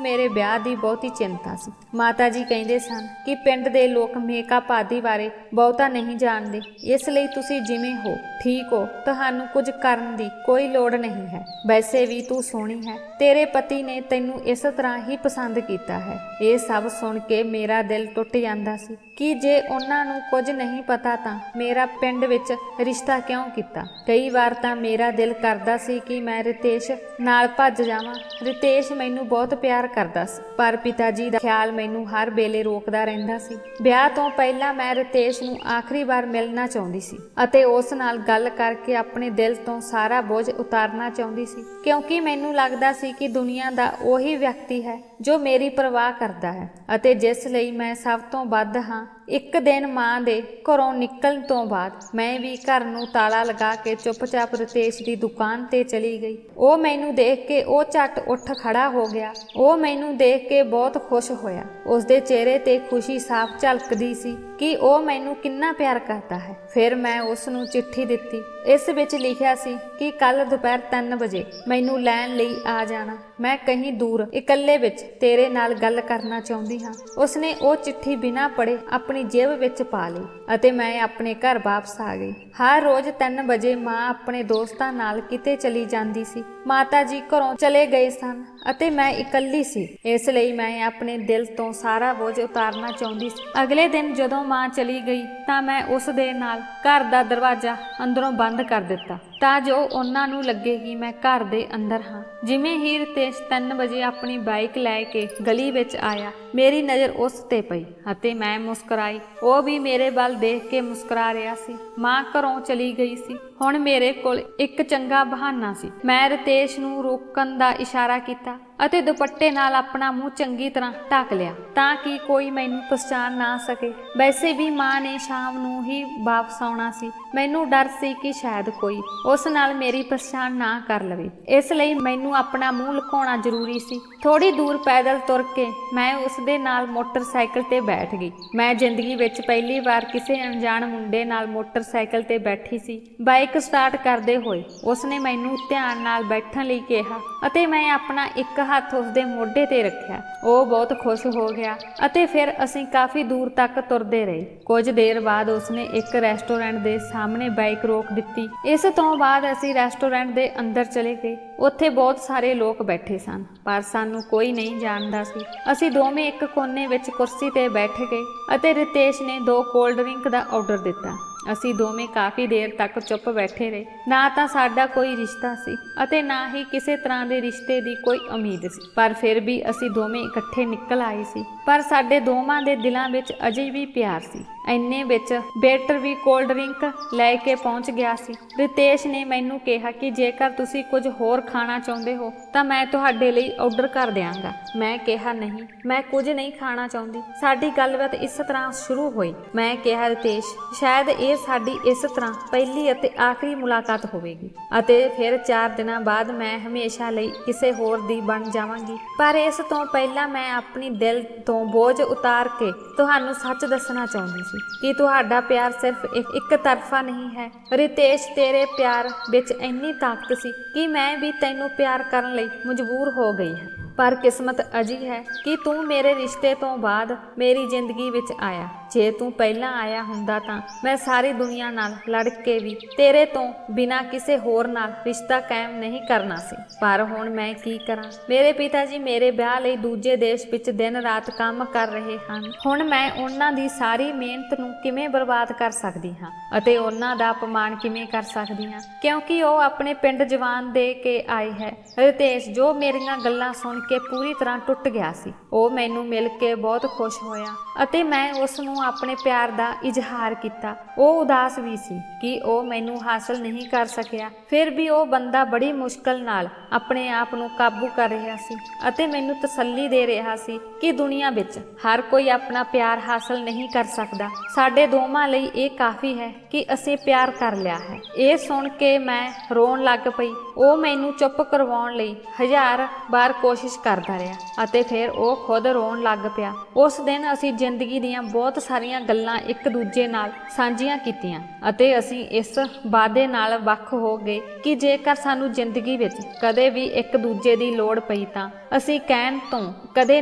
ਮੇਰੇ ਵਿਆਹ ਦੀ ਬਹੁਤੀ ਚਿੰਤਾ ਸੀ। ਮਾਤਾ ਜੀ ਕਹਿੰਦੇ ਸਨ ਕਿ ਪਿੰਡ ਦੇ ਲੋਕ ਮੇਕਅਪ ਆਦਿ ਬਾਰੇ ਬਹੁਤਾ ਨਹੀਂ ਜਾਣਦੇ, ਇਸ ਲਈ ਤੁਸੀਂ ਜਿਵੇਂ ਹੋ ਠੀਕ ਹੋ, ਤੁਹਾਨੂੰ ਕੁਝ ਕਰਨ ਦੀ ਕੋਈ ਲੋੜ ਨਹੀਂ ਹੈ। ਵੈਸੇ ਵੀ ਤੂੰ ਸੋਹਣੀ ਹੈ, ਤੇਰੇ ਪਤੀ ਨੇ ਤੈਨੂੰ ਇਸ ਤਰ੍ਹਾਂ ਹੀ ਪਸੰਦ ਕੀਤਾ ਹੈ। ਇਹ ਸਭ ਸੁਣ ਕੇ ਮੇਰਾ ਦਿਲ ਟੁੱਟ ਜਾਂਦਾ ਸੀ ਕਿ ਜੇ ਉਹਨਾਂ ਨੂੰ ਕੁਝ ਨਹੀਂ ਪਤਾ ਤਾਂ ਮੇਰਾ ਪਿੰਡ ਵਿੱਚ ਰਿਸ਼ਤਾ ਕਿਉਂ ਕੀਤਾ। ਕਈ ਵਾਰ ਤਾਂ ਮੇਰਾ ਦਿਲ ਕਰਦਾ ਸੀ ਕਿ ਮੈਂ ਰਿਤੇਸ਼ ਨਾਲ ਭੱਜ ਜਾਵਾਂ। ਰਿਤੇਸ਼ ਮੈਨੂੰ ਬਹੁਤ ਪਿਆਰ ਕਰਦਾ ਸੀ, ਪਰ ਪਿਤਾ ਜੀ ਦਾ ਖਿਆਲ ਮੈਨੂੰ ਹਰ ਵੇਲੇ ਰੋਕਦਾ ਰਹਿੰਦਾ ਸੀ। ਵਿਆਹ ਤੋਂ ਪਹਿਲਾਂ ਮੈਂ ਰਿਤੇਸ਼ ਨੂੰ ਆਖਰੀ ਵਾਰ ਮਿਲਣਾ ਚਾਹੁੰਦੀ ਸੀ ਅਤੇ ਉਸ ਨਾਲ ਗੱਲ ਕਰਕੇ ਆਪਣੇ ਦਿਲ ਤੋਂ ਸਾਰਾ ਬੋਝ ਉਤਾਰਨਾ ਚਾਹੁੰਦੀ ਸੀ, ਕਿਉਂਕਿ ਮੈਨੂੰ ਲੱਗਦਾ ਸੀ ਕਿ ਦੁਨੀਆ ਦਾ ਉਹੀ ਵਿਅਕਤੀ ਹੈ ਜੋ ਮੇਰੀ ਪਰਵਾਹ ਕਰਦਾ ਹੈ ਅਤੇ ਜਿਸ ਲਈ ਮੈਂ ਸਭ ਤੋਂ ਵੱਧ ਹਾਂ। ਇੱਕ ਦਿਨ ਮਾਂ ਦੇ ਘਰੋਂ ਨਿਕਲਣ ਤੋਂ ਬਾਅਦ ਮੈਂ ਵੀ ਘਰ ਨੂੰ ਤਾਲਾ ਲਗਾ ਕੇ ਚੁੱਪਚਾਪ ਰਿਤੇਸ਼ ਦੀ ਦੁਕਾਨ ਤੇ ਚਲੀ ਗਈ। ਉਹ ਮੈਨੂੰ ਦੇਖ ਕੇ ਉਹ ਝੱਟ ਉੱਠ ਖੜਾ ਹੋ ਗਿਆ। ਉਹ ਮੈਨੂੰ ਦੇਖ ਕੇ ਬਹੁਤ ਖੁਸ਼ ਹੋਇਆ। ਉਸਦੇ ਚਿਹਰੇ ਤੇ ਖੁਸ਼ੀ ਸਾਫ਼ ਝਲਕਦੀ ਸੀ ਕਿ ਉਹ ਮੈਨੂੰ ਕਿੰਨਾ ਪਿਆਰ ਕਰਦਾ ਹੈ। ਫਿਰ ਮੈਂ ਉਸ ਨੂੰ ਚਿੱਠੀ ਦਿੱਤੀ। ਇਸ ਵਿੱਚ ਲਿਖਿਆ ਸੀ ਕਿ ਕੱਲ ਦੁਪਹਿਰ 3 ਵਜੇ ਮੈਨੂੰ ਲੈਣ ਲਈ ਆ ਜਾਣਾ। ਮੈਂ ਕहीं ਦੂਰ ਇਕੱਲੇ ਵਿੱਚ ਤੇਰੇ ਨਾਲ ਗੱਲ ਕਰਨਾ ਚਾਹੁੰਦੀ ਹਾਂ। ਉਸਨੇ ਉਹ ਚਿੱਠੀ ਬਿਨਾਂ ਪੜ੍ਹੇ ਆਪਣੀ ਜੇਬ ਵਿੱਚ ਪਾ ਲਈ ਅਤੇ ਮੈਂ ਆਪਣੇ ਘਰ ਵਾਪਸ ਆ ਗਈ। ਹਰ ਰੋਜ਼ 3 ਵਜੇ ਮਾਂ ਆਪਣੇ ਦੋਸਤਾਂ ਨਾਲ ਕਿਤੇ ਚਲੀ ਜਾਂਦੀ ਸੀ। ਮਾਤਾ ਜੀ ਘਰੋਂ ਚਲੇ ਗਏ ਸਨ ਅਤੇ ਮੈਂ ਇਕੱਲੀ ਸੀ, ਇਸ ਲਈ ਮੈਂ ਆਪਣੇ ਦਿਲ ਤੋਂ ਸਾਰਾ ਬੋਝ ਉਤਾਰਨਾ ਚਾਹੁੰਦੀ ਸੀ। ਅਗਲੇ ਦਿਨ ਜਦੋਂ ਮਾਂ ਚਲੀ ਗਈ ਤਾਂ ਮੈਂ ਉਸ ਦੇ ਨਾਲ ਘਰ ਦਾ ਦਰਵਾਜ਼ਾ ਅੰਦਰੋਂ ਬੰਦ ਕਰ ਦਿੱਤਾ ਤਾਂ ਜੋ ਉਹਨਾਂ ਨੂੰ ਲੱਗੇ ਕਿ ਮੈਂ ਘਰ ਦੇ ਅੰਦਰ ਹਾਂ। ਜਿਵੇਂ ਹੀ ਰਿਤੇਸ਼ 3 ਵਜੇ ਆਪਣੀ ਬਾਈਕ ਲੈ ਕੇ ਗਲੀ ਵਿੱਚ ਆਇਆ, ਮੇਰੀ ਨਜ਼ਰ ਉਸ ਤੇ ਪਈ ਅਤੇ ਮੈਂ ਮੁਸਕਰਾਈ। ਉਹ ਵੀ ਮੇਰੇ ਵੱਲ ਦੇਖ ਕੇ ਮੁਸਕਰਾ ਰਿਹਾ ਸੀ। ਮਾਂ ਘਰੋਂ ਚਲੀ ਗਈ ਸੀ। ਹੁਣ ਮੇਰੇ ਕੋਲ ਇੱਕ ਚੰਗਾ ਬਹਾਨਾ ਸੀ। ਮੈਂ ਰਿਤੇਸ਼ ਨੂੰ ਰੋਕਣ ਦਾ ਇਸ਼ਾਰਾ ਕੀਤਾ ਅਤੇ ਦੁਪੱਟੇ ਨਾਲ ਆਪਣਾ ਮੂੰਹ ਚੰਗੀ ਤਰ੍ਹਾਂ ਢੱਕ ਲਿਆ ਤਾਂ ਕਿ ਕੋਈ ਮੈਨੂੰ ਪਛਾਣ ਨਾ ਸਕੇ। ਵੈਸੇ ਵੀ ਮਾਂ ਨੇ ਸ਼ਾਮ ਨੂੰ ਹੀ ਵਾਪਸ ਆਉਣਾ ਸੀ। ਮੈਨੂੰ ਡਰ ਸੀ ਕਿ ਸ਼ਾਇਦ ਕੋਈ ਉਸ ਨਾਲ ਮੇਰੀ ਪਛਾਣ ਨਾ ਕਰ ਲਵੇ, ਇਸ ਲਈ ਮੈਨੂੰ ਆਪਣਾ ਮੂੰਹ ਲੁਕਾਉਣਾ ਜ਼ਰੂਰੀ ਸੀ। ਥੋੜੀ ਦੂਰ ਪੈਦਲ ਤੁਰ ਕੇ ਮੈਂ ਉਸ ਦੇ ਨਾਲ ਮੋਟਰਸਾਈਕਲ ਤੇ ਬੈਠ ਗਈ। ਮੈਂ ਜ਼ਿੰਦਗੀ ਵਿੱਚ ਪਹਿਲੀ ਵਾਰ ਕਿਸੇ ਅਣਜਾਣ ਮੁੰਡੇ ਨਾਲ ਮੋਟਰਸਾਈਕਲ ਤੇ ਬੈਠੀ ਸੀ। ਬਾਈਕ ਸਟਾਰਟ ਕਰਦੇ ਹੋਏ ਉਸਨੇ ਮੈਨੂੰ ਧਿਆਨ ਨਾਲ ਬੈਠਣ ਲਈ ਕਿਹਾ ਅਤੇ ਮੈਂ ਆਪਣਾ ਇੱਕ ਹੱਥ ਉਸਦੇ ਮੋਢੇ ਤੇ ਰੱਖਿਆ। ਉਹ ਬਹੁਤ ਖੁਸ਼ ਹੋ ਗਿਆ ਅਤੇ ਫਿਰ ਅਸੀਂ ਕਾਫੀ ਦੂਰ ਤੱਕ ਤੁਰਦੇ ਰਹੇ। ਕੁਝ ਦੇਰ ਬਾਅਦ ਉਸਨੇ ਇੱਕ ਰੈਸਟੋਰੈਂਟ ਦੇ ਸਾਹਮਣੇ ਬਾਈਕ ਰੋਕ ਦਿੱਤੀ। ਇਸ ਤੋਂ ਬਾਅਦ ਅਸੀਂ ਰੈਸਟੋਰੈਂਟ ਦੇ ਅੰਦਰ ਚਲੇ ਗਏ। ਉੱਥੇ ਬਹੁਤ ਸਾਰੇ ਲੋਕ ਬੈਠੇ ਸਨ, ਪਰ ਸਾਨੂੰ ਕੋਈ ਨਹੀਂ ਜਾਣਦਾ ਸੀ। ਅਸੀਂ ਦੋਵੇਂ ਇੱਕ ਕੋਨੇ ਵਿੱਚ ਕੁਰਸੀ ਤੇ ਬੈਠ ਗਏ ਅਤੇ ਰਿਤੇਸ਼ ਨੇ 2 ਕੋਲਡ ਡਰਿੰਕ ਦਾ ਆਰਡਰ ਦਿੱਤਾ। ਅਸੀਂ ਦੋਵੇਂ ਕਾਫੀ ਦੇਰ ਤੱਕ ਚੁੱਪ ਬੈਠੇ ਰਹੇ। ਨਾ ਤਾਂ ਸਾਡਾ ਕੋਈ ਰਿਸ਼ਤਾ ਸੀ ਅਤੇ ਨਾ ਹੀ ਕਿਸੇ ਤਰ੍ਹਾਂ ਦੇ ਰਿਸ਼ਤੇ ਦੀ ਕੋਈ ਉਮੀਦ ਸੀ, ਪਰ ਫਿਰ ਵੀ ਅਸੀਂ ਦੋਵੇਂ ਇਕੱਠੇ ਨਿਕਲ ਆਏ ਸੀ। ਪਰ ਸਾਡੇ ਦੋਵਾਂ ਦੇ ਦਿਲਾਂ ਵਿੱਚ ਅਜੇ ਵੀ ਪਿਆਰ ਸੀ। ਇੰਨੇ ਵਿੱਚ ਵੇਟਰ ਵੀ ਕੋਲਡ ਡਰਿੰਕ ਲੈ ਕੇ ਪਹੁੰਚ ਗਿਆ ਸੀ। ਰਿਤੇਸ਼ ਨੇ ਮੈਨੂੰ ਕਿਹਾ ਕਿ ਜੇਕਰ ਤੁਸੀਂ ਕੁਝ ਹੋਰ ਖਾਣਾ ਚਾਹੁੰਦੇ ਹੋ ਤਾਂ ਮੈਂ ਤੁਹਾਡੇ ਲਈ ਆਰਡਰ ਕਰ ਦਿਆਂਗਾ। ਮੈਂ ਕਿਹਾ ਨਹੀਂ, ਮੈਂ ਕੁਝ ਨਹੀਂ ਖਾਣਾ ਚਾਹੁੰਦੀ। ਸਾਡੀ ਗੱਲਬਾਤ ਇਸ ਤਰ੍ਹਾਂ ਸ਼ੁਰੂ ਹੋਈ। ਮੈਂ ਕਿਹਾ ਰਿਤੇਸ਼, ਸ਼ਾਇਦ ਇਹ ਸਾਡੀ ਇਸ ਤਰ੍ਹਾਂ ਪਹਿਲੀ ਅਤੇ ਆਖਰੀ ਮੁਲਾਕਾਤ ਹੋਵੇਗੀ ਅਤੇ ਫਿਰ 4 ਦਿਨਾਂ ਬਾਅਦ ਮੈਂ ਹਮੇਸ਼ਾ ਲਈ ਕਿਸੇ ਹੋਰ ਦੀ ਬਣ ਜਾਵਾਂਗੀ। ਪਰ ਇਸ ਤੋਂ ਪਹਿਲਾਂ ਮੈਂ ਆਪਣੀ ਦਿਲ ਤੋਂ ਬੋਝ ਉਤਾਰ ਕੇ ਤੁਹਾਨੂੰ ਸੱਚ ਦੱਸਣਾ ਚਾਹੁੰਦੀ ਸੀ ਕਿ ਤੁਹਾਡਾ ਪਿਆਰ ਸਿਰਫ ਇੱਕ ਤਰਫਾ ਨਹੀਂ ਹੈ। ਰਿਤੇਸ਼, ਤੇਰੇ ਪਿਆਰ ਵਿੱਚ ਇੰਨੀ ਤਾਕਤ ਸੀ ਕਿ ਮੈਂ ਵੀ ਤੈਨੂੰ ਪਿਆਰ ਕਰਨ ਲਈ ਮਜਬੂਰ ਹੋ ਗਈ ਹਾਂ। ਪਰ ਕਿਸਮਤ ਅਜਿਹੀ ਹੈ ਕਿ ਤੂੰ ਮੇਰੇ ਰਿਸ਼ਤੇ ਤੋਂ ਬਾਅਦ ਮੇਰੀ ਜ਼ਿੰਦਗੀ ਵਿੱਚ ਆਇਆ ਜੇ ਤੂੰ ਪਹਿਲਾਂ ਆਇਆ ਹੁੰਦਾ ਤਾਂ ਮੈਂ ਸਾਰੀ ਦੁਨੀਆ ਨਾਲ ਲੜ ਕੇ ਵੀ ਤੇਰੇ ਤੋਂ ਬਿਨਾਂ ਕਿਸੇ ਹੋਰ ਨਾਲ ਰਿਸ਼ਤਾ ਕਾਇਮ ਨਹੀਂ ਕਰਨਾ ਸੀ। ਪਰ ਹੁਣ ਮੈਂ ਕੀ ਕਰਾਂ? ਮੇਰੇ ਪਿਤਾ ਜੀ ਮੇਰੇ ਵਿਆਹ ਲਈ ਦੂਜੇ ਦੇਸ਼ ਵਿੱਚ ਦਿਨ ਰਾਤ ਕੰਮ ਕਰ ਰਹੇ ਹਨ। ਹੁਣ ਮੈਂ ਉਹਨਾਂ ਦੀ ਸਾਰੀ ਮਿਹਨਤ ਨੂੰ ਕਿਵੇਂ ਬਰਬਾਦ ਕਰ ਸਕਦੀ ਹਾਂ ਅਤੇ ਉਹਨਾਂ ਦਾ ਅਪਮਾਨ ਕਿਵੇਂ ਕਰ ਸਕਦੀ ਹਾਂ, ਕਿਉਂਕਿ ਉਹ ਆਪਣੇ ਪਿੰਡ ਜਵਾਨ ਦੇ ਕੇ ਆਏ ਹੈ। ਰਿਤੇਸ਼, ਜੋ ਮੇਰੀਆਂ ਗੱਲਾਂ ਸੁਣ ਕੇ ਪੂਰੀ ਤਰ੍ਹਾਂ ਟੁੱਟ ਗਿਆ ਸੀ, ਉਹ ਮੈਨੂੰ ਮਿਲ ਕੇ ਬਹੁਤ ਖੁਸ਼ ਹੋਇਆ ਅਤੇ ਮੈਂ ਉਸ ਨੂੰ ਆਪਣੇ ਪਿਆਰ ਦਾ ਇਜ਼ਹਾਰ ਕੀਤਾ। ਉਹ ਉਦਾਸ ਵੀ ਸੀ ਕਿ ਉਹ ਮੈਨੂੰ ਹਾਸਲ ਨਹੀਂ ਕਰ ਸਕਿਆ। ਫਿਰ ਵੀ ਉਹ ਬੰਦਾ ਬੜੀ ਮੁਸ਼ਕਲ ਨਾਲ ਆਪਣੇ ਆਪ ਨੂੰ ਕਾਬੂ ਕਰ ਰਿਹਾ ਸੀ ਅਤੇ ਮੈਨੂੰ ਤਸੱਲੀ ਦੇ ਰਿਹਾ ਸੀ ਕਿ ਦੁਨੀਆ ਵਿੱਚ ਹਰ ਕੋਈ ਆਪਣਾ ਪਿਆਰ ਹਾਸਲ ਨਹੀਂ ਕਰ ਸਕਦਾ। ਸਾਡੇ ਦੋਵਾਂ ਲਈ ਇਹ ਕਾਫੀ ਹੈ ਕਿ ਅਸੀਂ ਪਿਆਰ ਕਰ ਲਿਆ ਹੈ। ਇਹ ਸੁਣ ਕੇ ਮੈਂ ਰੋਣ ਲੱਗ ਪਈ। ਉਹ ਮੈਨੂੰ ਚੁੱਪ ਕਰਵਾਉਣ ਲਈ 1000 ਵਾਰ ਕੋਸ਼ਿਸ਼ ਕਰਦਾ ਰਿਹਾ ਅਤੇ ਫਿਰ ਉਹ ਖੁਦ ਰੋਣ ਲੱਗ ਪਿਆ। ਉਸ ਦਿਨ ਅਸੀਂ ਜ਼ਿੰਦਗੀ ਦੀਆਂ ਬਹੁਤ ਸਾਰੀਆਂ ਗੱਲਾਂ ਇੱਕ ਦੂਜੇ ਨਾਲ ਸਾਂਝੀਆਂ ਕੀਤੀਆਂ ਅਤੇ ਅਸੀਂ ਇਸ ਵਾਅਦੇ ਨਾਲ ਵੱਖ ਹੋ ਗਏ ਕਿ ਜੇਕਰ ਸਾਨੂੰ ਜ਼ਿੰਦਗੀ ਵਿੱਚ ਕਦੇ ਵੀ ਇੱਕ ਦੂਜੇ ਦੀ ਲੋੜ ਪਈ ਤਾਂ ਅਸੀਂ ਕਹਿਣ ਤੋਂ ਕਦੇ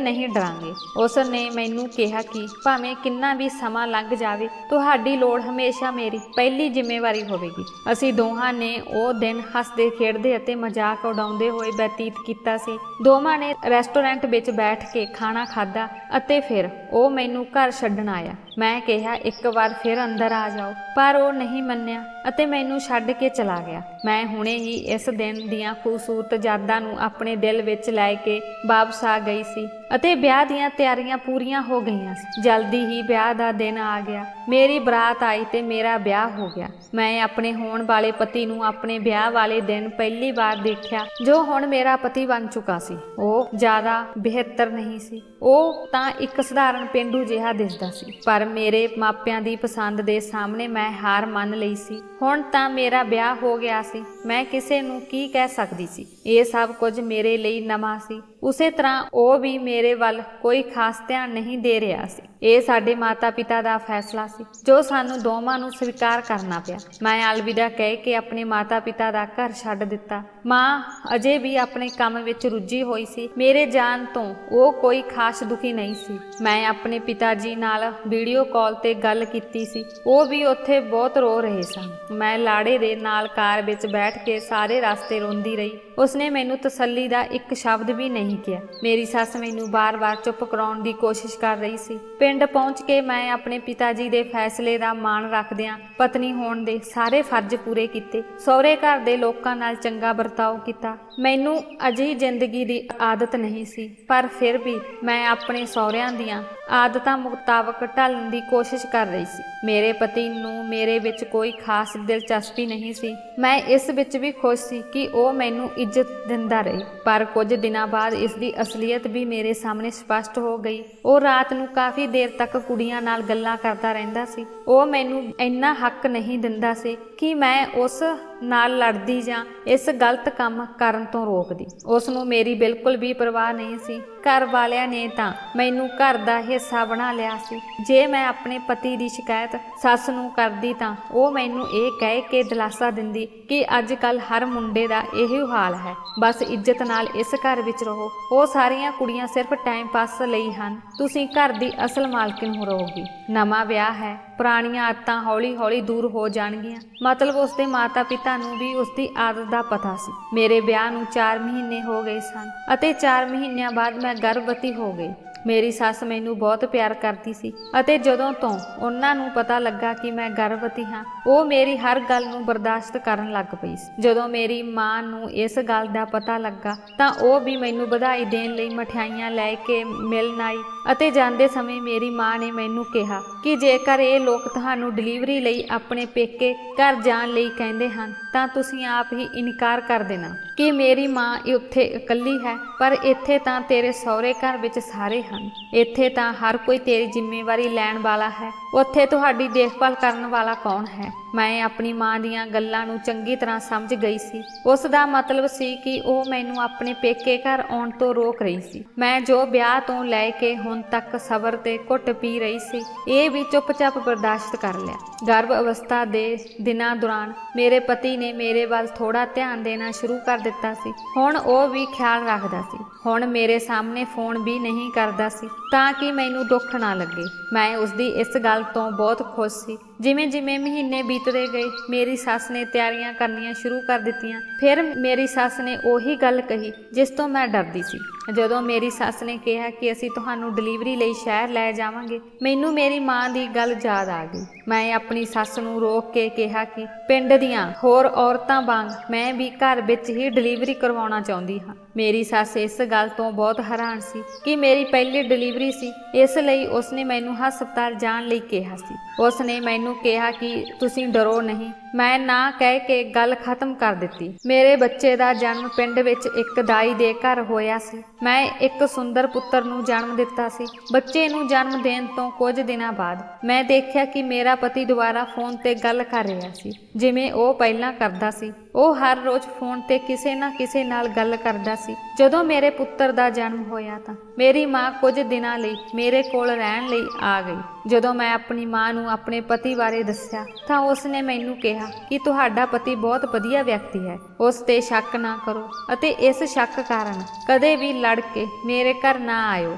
ਨਹੀਂ ਡਰਾਂਗੇ। ਉਸ ਨੇ ਮੈਨੂੰ ਕਿਹਾ ਕਿ ਭਾਵੇਂ ਕਿੰਨਾ ਵੀ ਸਮਾਂ ਲੰਘ ਜਾਵੇ, ਤੁਹਾਡੀ ਲੋੜ ਹਮੇਸ਼ਾ ਮੇਰੀ ਪਹਿਲੀ ਜ਼ਿੰਮੇਵਾਰੀ ਹੋਵੇਗੀ। ਅਸੀਂ ਦੋਹਾਂ ਨੇ ਉਹ ਦਿਨ ਹੱਸਦੇ ਖੇਡਦੇ ਅਤੇ ਮਜ਼ਾਕ ਉਡਾਉਂਦੇ ਹੋਏ ਬਤੀਤ ਕੀਤਾ ਸੀ। ਦੋਵਾਂ ਨੇ ਰੈਸਟੋਰੈਂਟ ਵਿੱਚ ਬੈਠ ਕੇ ਖਾਣਾ ਖਾਧਾ ਅਤੇ ਫਿਰ ਉਹ ਮੈਨੂੰ ਘਰ ਛੱਡਣ ਆਇਆ। ਮੈਂ ਕਿਹਾ ਇੱਕ ਵਾਰ ਫਿਰ ਅੰਦਰ ਆ ਜਾਓ, ਪਰ ਉਹ ਨਹੀਂ ਮੰਨਿਆ ਅਤੇ ਮੈਨੂੰ ਛੱਡ ਕੇ ਚਲਾ ਗਿਆ। ਮੈਂ ਹੁਣੇ ਹੀ ਇਸ ਦਿਨ ਦੀਆਂ ਖੂਬਸੂਰਤ ਯਾਦਾਂ ਨੂੰ ਆਪਣੇ ਦਿਲ ਵਿੱਚ ਲੈ ਕੇ ਵਾਪਸ ਆ ਗਈ ਸੀ ਅਤੇ ਵਿਆਹ ਦੀਆਂ ਤਿਆਰੀਆਂ ਪੂਰੀਆਂ ਹੋ ਗਈਆਂ ਸੀ। ਜਲਦੀ ਹੀ ਵਿਆਹ ਦਾ ਦਿਨ ਆ ਗਿਆ। ਮੇਰੀ ਬਰਾਤ ਆਈ ਤੇ ਮੇਰਾ ਵਿਆਹ ਹੋ ਗਿਆ। ਮੈਂ ਆਪਣੇ ਹੋਣ ਵਾਲੇ ਪਤੀ ਨੂੰ ਆਪਣੇ ਵਿਆਹ ਵਾਲੇ ਦਿਨ ਪਹਿਲੀ ਵਾਰ ਦੇਖਿਆ, ਜੋ ਹੁਣ ਮੇਰਾ ਪਤੀ ਬਣ ਚੁੱਕਾ ਸੀ। ਉਹ ਜ਼ਿਆਦਾ ਬਿਹਤਰ ਨਹੀਂ ਸੀ। ਉਹ ਤਾਂ ਇੱਕ ਸਧਾਰਨ ਪੇਂਡੂ ਜਿਹਾ ਦਿਸਦਾ ਸੀ, ਪਰ ਮੇਰੇ ਮਾਪਿਆਂ ਦੀ ਪਸੰਦ ਦੇ ਸਾਹਮਣੇ ਮੈਂ ਹਾਰ ਮੰਨ ਲਈ ਸੀ। ਹੁਣ ਤਾਂ ਮੇਰਾ ਵਿਆਹ ਹੋ ਗਿਆ ਸੀ। ਮੈਂ ਕਿਸੇ ਨੂੰ ਕੀ ਕਹਿ ਸਕਦੀ ਸੀ? ਇਹ ਸਭ ਕੁਝ ਮੇਰੇ ਲਈ ਨਵਾਂ ਸੀ। ਉਸੇ ਤਰ੍ਹਾਂ ਉਹ ਵੀ ਮੇਰੇ ਵੱਲ ਕੋਈ ਖਾਸ ਧਿਆਨ ਨਹੀਂ ਦੇ ਰਿਹਾ ਸੀ। ਇਹ ਸਾਡੇ ਮਾਤਾ ਪਿਤਾ ਦਾ ਫੈਸਲਾ ਸੀ ਜੋ ਸਾਨੂੰ ਦੋਵਾਂ ਨੂੰ ਸਵੀਕਾਰ ਕਰਨਾ ਪਿਆ। ਮੈਂ ਅਲਵਿਦਾ ਕਹਿ ਕੇ ਆਪਣੇ ਮਾਤਾ ਪਿਤਾ ਦਾ ਘਰ ਛੱਡ ਦਿੱਤਾ। ਮਾਂ ਅਜੇ ਵੀ ਆਪਣੇ ਕੰਮ ਵਿੱਚ ਰੁੱਝੀ ਹੋਈ ਸੀ। ਮੇਰੇ ਜਾਣ ਤੋਂ ਉਹ ਕੋਈ ਖਾਸ ਦੁਖੀ ਨਹੀਂ ਸੀ। ਮੈਂ ਆਪਣੇ ਪਿਤਾ ਜੀ ਨਾਲ ਵੀਡੀਓ ਕਾਲ ਤੇ ਗੱਲ ਕੀਤੀ ਸੀ। ਉਹ ਵੀ ਉੱਥੇ ਬਹੁਤ ਰੋ ਰਹੇ ਸਨ। ਮੈਂ ਲਾੜੇ ਦੇ ਨਾਲ ਕਾਰ ਵਿੱਚ ਬੈਠ ਕੇ ਸਾਰੇ ਰਸਤੇ ਰੋਂਦੀ ਰਹੀ। ਉਸਨੇ ਮੈਨੂੰ ਤਸੱਲੀ ਦਾ ਇੱਕ ਸ਼ਬਦ ਵੀ ਨਹੀਂ ਕਿਹਾ। ਮੇਰੀ ਸੱਸ ਮੈਨੂੰ ਬਾਰ-ਬਾਰ ਚੁੱਪ ਕਰਾਉਣ ਦੀ ਕੋਸ਼ਿਸ਼ ਕਰ ਰਹੀ ਸੀ। ਪਿੰਡ ਪਹੁੰਚ ਕੇ ਮੈਂ ਆਪਣੇ ਪਿਤਾ ਜੀ ਦੇ ਫੈਸਲੇ ਦਾ ਮਾਣ ਰੱਖਦਿਆਂ ਪਤਨੀ ਹੋਣ ਦੇ ਸਾਰੇ ਫਰਜ਼ ਪੂਰੇ ਕੀਤੇ। ਸਹੁਰੇ ਘਰ ਦੇ ਲੋਕਾਂ ਨਾਲ ਚੰਗਾ ਵਰਤਾਓ ਕੀਤਾ। ਮੈਨੂੰ ਅਜਿਹੀ ਜ਼ਿੰਦਗੀ ਦੀ ਆਦਤ ਨਹੀਂ ਸੀ, ਪਰ ਫਿਰ ਵੀ ਮੈਂ ਆਪਣੇ ਸਹੁਰਿਆਂ ਦੀਆਂ ਆਦਤਾਂ ਮੁਤਾਬਕ ਢਲਣ ਦੀ ਕੋਸ਼ਿਸ਼ ਕਰ ਰਹੀ ਸੀ। ਮੇਰੇ ਪਤੀ ਨੂੰ ਮੇਰੇ ਵਿੱਚ ਕੋਈ ਖਾਸ ਦਿਲਚਸਪੀ ਨਹੀਂ ਸੀ। ਮੈਂ ਇਸ ਵਿੱਚ ਵੀ ਖੁਸ਼ ਸੀ ਕਿ ਉਹ ਮੈਨੂੰ ਇੱਜ਼ਤ ਦਿੰਦਾ ਰਹੇ, ਪਰ ਕੁਝ ਦਿਨਾਂ ਬਾਅਦ ਇਸ ਦੀ ਅਸਲੀਅਤ ਵੀ ਮੇਰੇ ਸਾਹਮਣੇ ਸਪਸ਼ਟ ਹੋ ਗਈ। ਉਹ ਰਾਤ ਨੂੰ ਕਾਫੀ ਦੇਰ ਤੱਕ ਕੁੜੀਆਂ ਨਾਲ ਗੱਲਾਂ ਕਰਦਾ ਰਹਿੰਦਾ ਸੀ। ਉਹ ਮੈਨੂੰ ਇੰਨਾ ਹੱਕ ਨਹੀਂ ਦਿੰਦਾ ਸੀ ਕਿ ਮੈਂ ਉਸ ਨਾਲ ਲੜਦੀ ਜਾਂ ਇਸ ਗਲਤ ਕੰਮ ਕਰਨ ਤੋਂ ਰੋਕਦੀ। ਉਸ ਨੂੰ ਮੇਰੀ ਬਿਲਕੁਲ ਵੀ ਪਰਵਾਹ ਨਹੀਂ ਸੀ। ਘਰ ਵਾਲਿਆਂ ਨੇ ਤਾਂ ਮੈਨੂੰ ਘਰ ਦਾ ਹਿੱਸਾ ਬਣਾ ਲਿਆ ਸੀ। ਜੇ ਮੈਂ ਆਪਣੇ ਪਤੀ ਦੀ ਸ਼ਿਕਾਇਤ ਸੱਸ ਨੂੰ ਕਰਦੀ ਤਾਂ ਉਹ ਮੈਨੂੰ ਇਹ ਕਹਿ ਕੇ ਦਿਲਾਸਾ ਦਿੰਦੀ ਕਿ ਅੱਜ ਕੱਲ ਹਰ ਮੁੰਡੇ ਦਾ ਇਹੀ ਹਾਲ ਹੈ, ਬਸ ਇੱਜ਼ਤ ਨਾਲ ਇਸ ਘਰ ਵਿੱਚ ਰਹੋ। ਉਹ ਸਾਰੀਆਂ ਕੁੜੀਆਂ ਸਿਰਫ ਟਾਈਮ ਪਾਸ ਲਈ ਹਨ, ਤੁਸੀਂ ਘਰ ਦੀ ਅਸਲ ਮਾਲਕਿਨ ਰਹੋਗੀ। ਨਵਾਂ ਵਿਆਹ ਹੈ, ਪੁਰਾਣੀਆਂ ਆਦਤਾਂ ਹੌਲੀ-ਹੌਲੀ ਦੂਰ ਹੋ ਜਾਣਗੀਆਂ। ਮਤਲਬ ਉਸਦੇ ਮਾਤਾ ਪਿਤਾ ਨੂੰ ਵੀ ਉਸਦੀ ਆਦਤ ਦਾ ਪਤਾ ਸੀ। ਮੇਰੇ ਵਿਆਹ ਨੂੰ 4 ਮਹੀਨੇ ਹੋ ਗਏ ਸਨ ਅਤੇ 4 ਮਹੀਨਿਆਂ ਬਾਅਦ ਮੈਂ ਗਰਭਵਤੀ ਹੋ ਗਈ। ਮੇਰੀ ਸੱਸ ਮੈਨੂੰ ਬਹੁਤ ਪਿਆਰ ਕਰਦੀ ਸੀ ਅਤੇ ਜਦੋਂ ਤੋਂ ਉਹਨਾਂ ਨੂੰ ਪਤਾ ਲੱਗਾ ਕਿ ਮੈਂ ਗਰਭਵਤੀ ਹਾਂ, ਉਹ ਮੇਰੀ ਹਰ ਗੱਲ ਨੂੰ ਬਰਦਾਸ਼ਤ ਕਰਨ ਲੱਗ ਪਈ ਸੀ। ਜਦੋਂ ਮੇਰੀ ਮਾਂ ਨੂੰ ਇਸ ਗੱਲ ਦਾ ਪਤਾ ਲੱਗਾ ਤਾਂ ਉਹ ਵੀ ਮੈਨੂੰ ਵਧਾਈ ਦੇਣ ਲਈ ਮਠਿਆਈਆਂ ਲੈ ਕੇ ਮਿਲਣ ਆਈ ਅਤੇ ਜਾਂਦੇ ਸਮੇਂ ਮੇਰੀ ਮਾਂ ਨੇ ਮੈਨੂੰ ਕਿਹਾ ਕਿ ਜੇਕਰ ਇਹ ਲੋਕ ਤੁਹਾਨੂੰ ਡਿਲੀਵਰੀ ਲਈ ਆਪਣੇ ਪੇਕੇ ਘਰ ਜਾਣ ਲਈ ਕਹਿੰਦੇ ਹਨ ਤਾਂ ਤੁਸੀਂ ਆਪ ਹੀ ਇਨਕਾਰ ਕਰ ਦੇਣਾ ਕਿ ਮੇਰੀ ਮਾਂ ਉੱਥੇ ਇਕੱਲੀ ਹੈ, ਪਰ ਇੱਥੇ ਤਾਂ ਤੇਰੇ ਸਹੁਰੇ ਘਰ ਵਿੱਚ ਸਾਰੇ ਹਨ। ਇੱਥੇ ਤਾਂ ਹਰ ਕੋਈ ਤੇਰੀ ਜ਼ਿੰਮੇਵਾਰੀ ਲੈਣ ਵਾਲਾ ਹੈ। ਉੱਥੇ ਤੁਹਾਡੀ ਦੇਖਭਾਲ ਕਰਨ ਵਾਲਾ ਕੌਣ ਹੈ? ਮੈਂ ਆਪਣੀ ਮਾਂ ਦੀਆਂ ਗੱਲਾਂ ਨੂੰ ਚੰਗੀ ਤਰ੍ਹਾਂ ਸਮਝ ਗਈ ਸੀ। ਉਸ ਦਾ ਮਤਲਬ ਸੀ ਕਿ ਉਹ ਮੈਨੂੰ ਆਪਣੇ ਪੇਕੇ ਘਰ ਆਉਣ ਤੋਂ ਰੋਕ ਰਹੀ ਸੀ। ਮੈਂ ਜੋ ਵਿਆਹ ਤੋਂ ਲੈ ਕੇ ਹੁਣ ਤੱਕ ਸਬਰ ਤੇ ਘੁੱਟ ਪੀ ਰਹੀ ਸੀ, ਇਹ ਵੀ ਚੁੱਪਚਾਪ ਬਰਦਾਸ਼ਤ ਕਰ ਲਿਆ। ਗਰਭ ਅਵਸਥਾ ਦੇ ਦਿਨਾਂ ਦੌਰਾਨ ਮੇਰੇ ਪਤੀ ਨੇ ਮੇਰੇ ਵੱਲ ਥੋੜਾ ਧਿਆਨ ਦੇਣਾ ਸ਼ੁਰੂ ਕਰ ਦਿੱਤਾ ਸੀ। ਹੁਣ ਉਹ ਵੀ ਖਿਆਲ ਰੱਖਦਾ ਸੀ। ਹੁਣ ਮੇਰੇ ਸਾਹਮਣੇ ਫੋਨ ਵੀ ਨਹੀਂ ਕਰਦਾ ਸੀ ਤਾਂ ਕਿ ਮੈਨੂੰ ਦੁੱਖ ਨਾ ਲੱਗੇ। ਮੈਂ ਉਸਦੀ ਇਸ ਗੱਲ ਤੋਂ ਬਹੁਤ ਖੁਸ਼ ਸੀ। ਜਿਵੇਂ ਜਿਵੇਂ ਮਹੀਨੇ ਬੀਤਦੇ ਗਏ, ਮੇਰੀ ਸੱਸ ਨੇ ਤਿਆਰੀਆਂ ਕਰਨੀਆਂ ਸ਼ੁਰੂ ਕਰ ਦਿੱਤੀਆਂ। ਫਿਰ ਮੇਰੀ ਸੱਸ ਨੇ ਉਹੀ ਗੱਲ ਕਹੀ ਜਿਸ ਤੋਂ ਮੈਂ ਡਰਦੀ ਸੀ। ਜਦੋਂ ਮੇਰੀ ਸੱਸ ਨੇ ਕਿਹਾ ਕਿ ਅਸੀਂ ਤੁਹਾਨੂੰ ਡਿਲੀਵਰੀ ਲਈ ਸ਼ਹਿਰ ਲੈ ਜਾਵਾਂਗੇ, ਮੈਨੂੰ ਮੇਰੀ ਮਾਂ ਦੀ ਗੱਲ ਯਾਦ ਆ ਗਈ। ਮੈਂ ਆਪਣੀ ਸੱਸ ਨੂੰ ਰੋਕ ਕੇ ਕਿਹਾ ਕਿ ਪਿੰਡ ਦੀਆਂ ਹੋਰ ਔਰਤਾਂ ਵਾਂਗ ਮੈਂ ਵੀ ਘਰ ਵਿੱਚ ਹੀ ਡਿਲੀਵਰੀ ਕਰਵਾਉਣਾ ਚਾਹੁੰਦੀ ਹਾਂ। ਮੇਰੀ ਸੱਸ ਇਸ ਗੱਲ ਤੋਂ ਬਹੁਤ ਹੈਰਾਨ ਸੀ ਕਿ ਮੇਰੀ ਪਹਿਲੀ ਡਿਲੀਵਰੀ ਸੀ, ਇਸ ਲਈ ਉਸਨੇ ਮੈਨੂੰ ਹਸਪਤਾਲ ਜਾਣ ਲਈ ਕਿਹਾ ਸੀ। ਉਸਨੇ ਮੈਨੂੰ ਕਿਹਾ ਕਿ ਤੁਸੀਂ ਡਰੋ ਨਹੀਂ। ਮੈਂ ਨਾ ਕਹਿ ਕੇ ਗੱਲ ਖਤਮ ਕਰ ਦਿੱਤੀ। ਮੇਰੇ ਬੱਚੇ ਦਾ ਜਨਮ ਪਿੰਡ ਵਿੱਚ ਇੱਕ ਦਾਈ ਦੇ ਘਰ ਹੋਇਆ ਸੀ। ਮੈਂ ਇੱਕ ਸੁੰਦਰ ਪੁੱਤਰ ਨੂੰ ਜਨਮ ਦਿੱਤਾ ਸੀ। ਬੱਚੇ ਨੂੰ ਜਨਮ ਦੇਣ ਤੋਂ ਕੁਝ ਦਿਨਾਂ ਬਾਅਦ ਮੈਂ ਦੇਖਿਆ ਕਿ ਮੇਰਾ ਪਤੀ ਦੁਬਾਰਾ ਫੋਨ ਤੇ ਗੱਲ ਕਰ ਰਿਹਾ ਸੀ, ਜਿਵੇਂ ਉਹ ਪਹਿਲਾਂ ਕਰਦਾ ਸੀ। ਉਹ ਹਰ ਰੋਜ਼ ਫੋਨ ਤੇ ਕਿਸੇ ਨਾ ਕਿਸੇ ਨਾਲ ਗੱਲ ਕਰਦਾ ਸੀ। ਜਦੋਂ ਮੇਰੇ ਪੁੱਤਰ ਦਾ ਜਨਮ ਹੋਇਆ ਤਾਂ ਮੇਰੀ ਮਾਂ ਕੁਝ ਦਿਨਾਂ ਲਈ ਮੇਰੇ ਕੋਲ ਰਹਿਣ ਲਈ ਆ ਗਈ। ਜਦੋਂ ਮੈਂ ਆਪਣੀ ਮਾਂ ਨੂੰ ਆਪਣੇ ਪਤੀ ਬਾਰੇ ਦੱਸਿਆ ਤਾਂ ਉਸਨੇ ਮੈਨੂੰ ਕਿਹਾ ਕਿ ਤੁਹਾਡਾ ਪਤੀ ਬਹੁਤ ਵਧੀਆ ਵਿਅਕਤੀ ਹੈ, ਉਸ ਤੇ ਸ਼ੱਕ ਨਾ ਕਰੋ ਅਤੇ ਇਸ ਸ਼ੱਕ ਕਾਰਨ ਕਦੇ ਵੀ ਲੜ ਕੇ ਮੇਰੇ ਘਰ ਨਾ ਆਇਓ।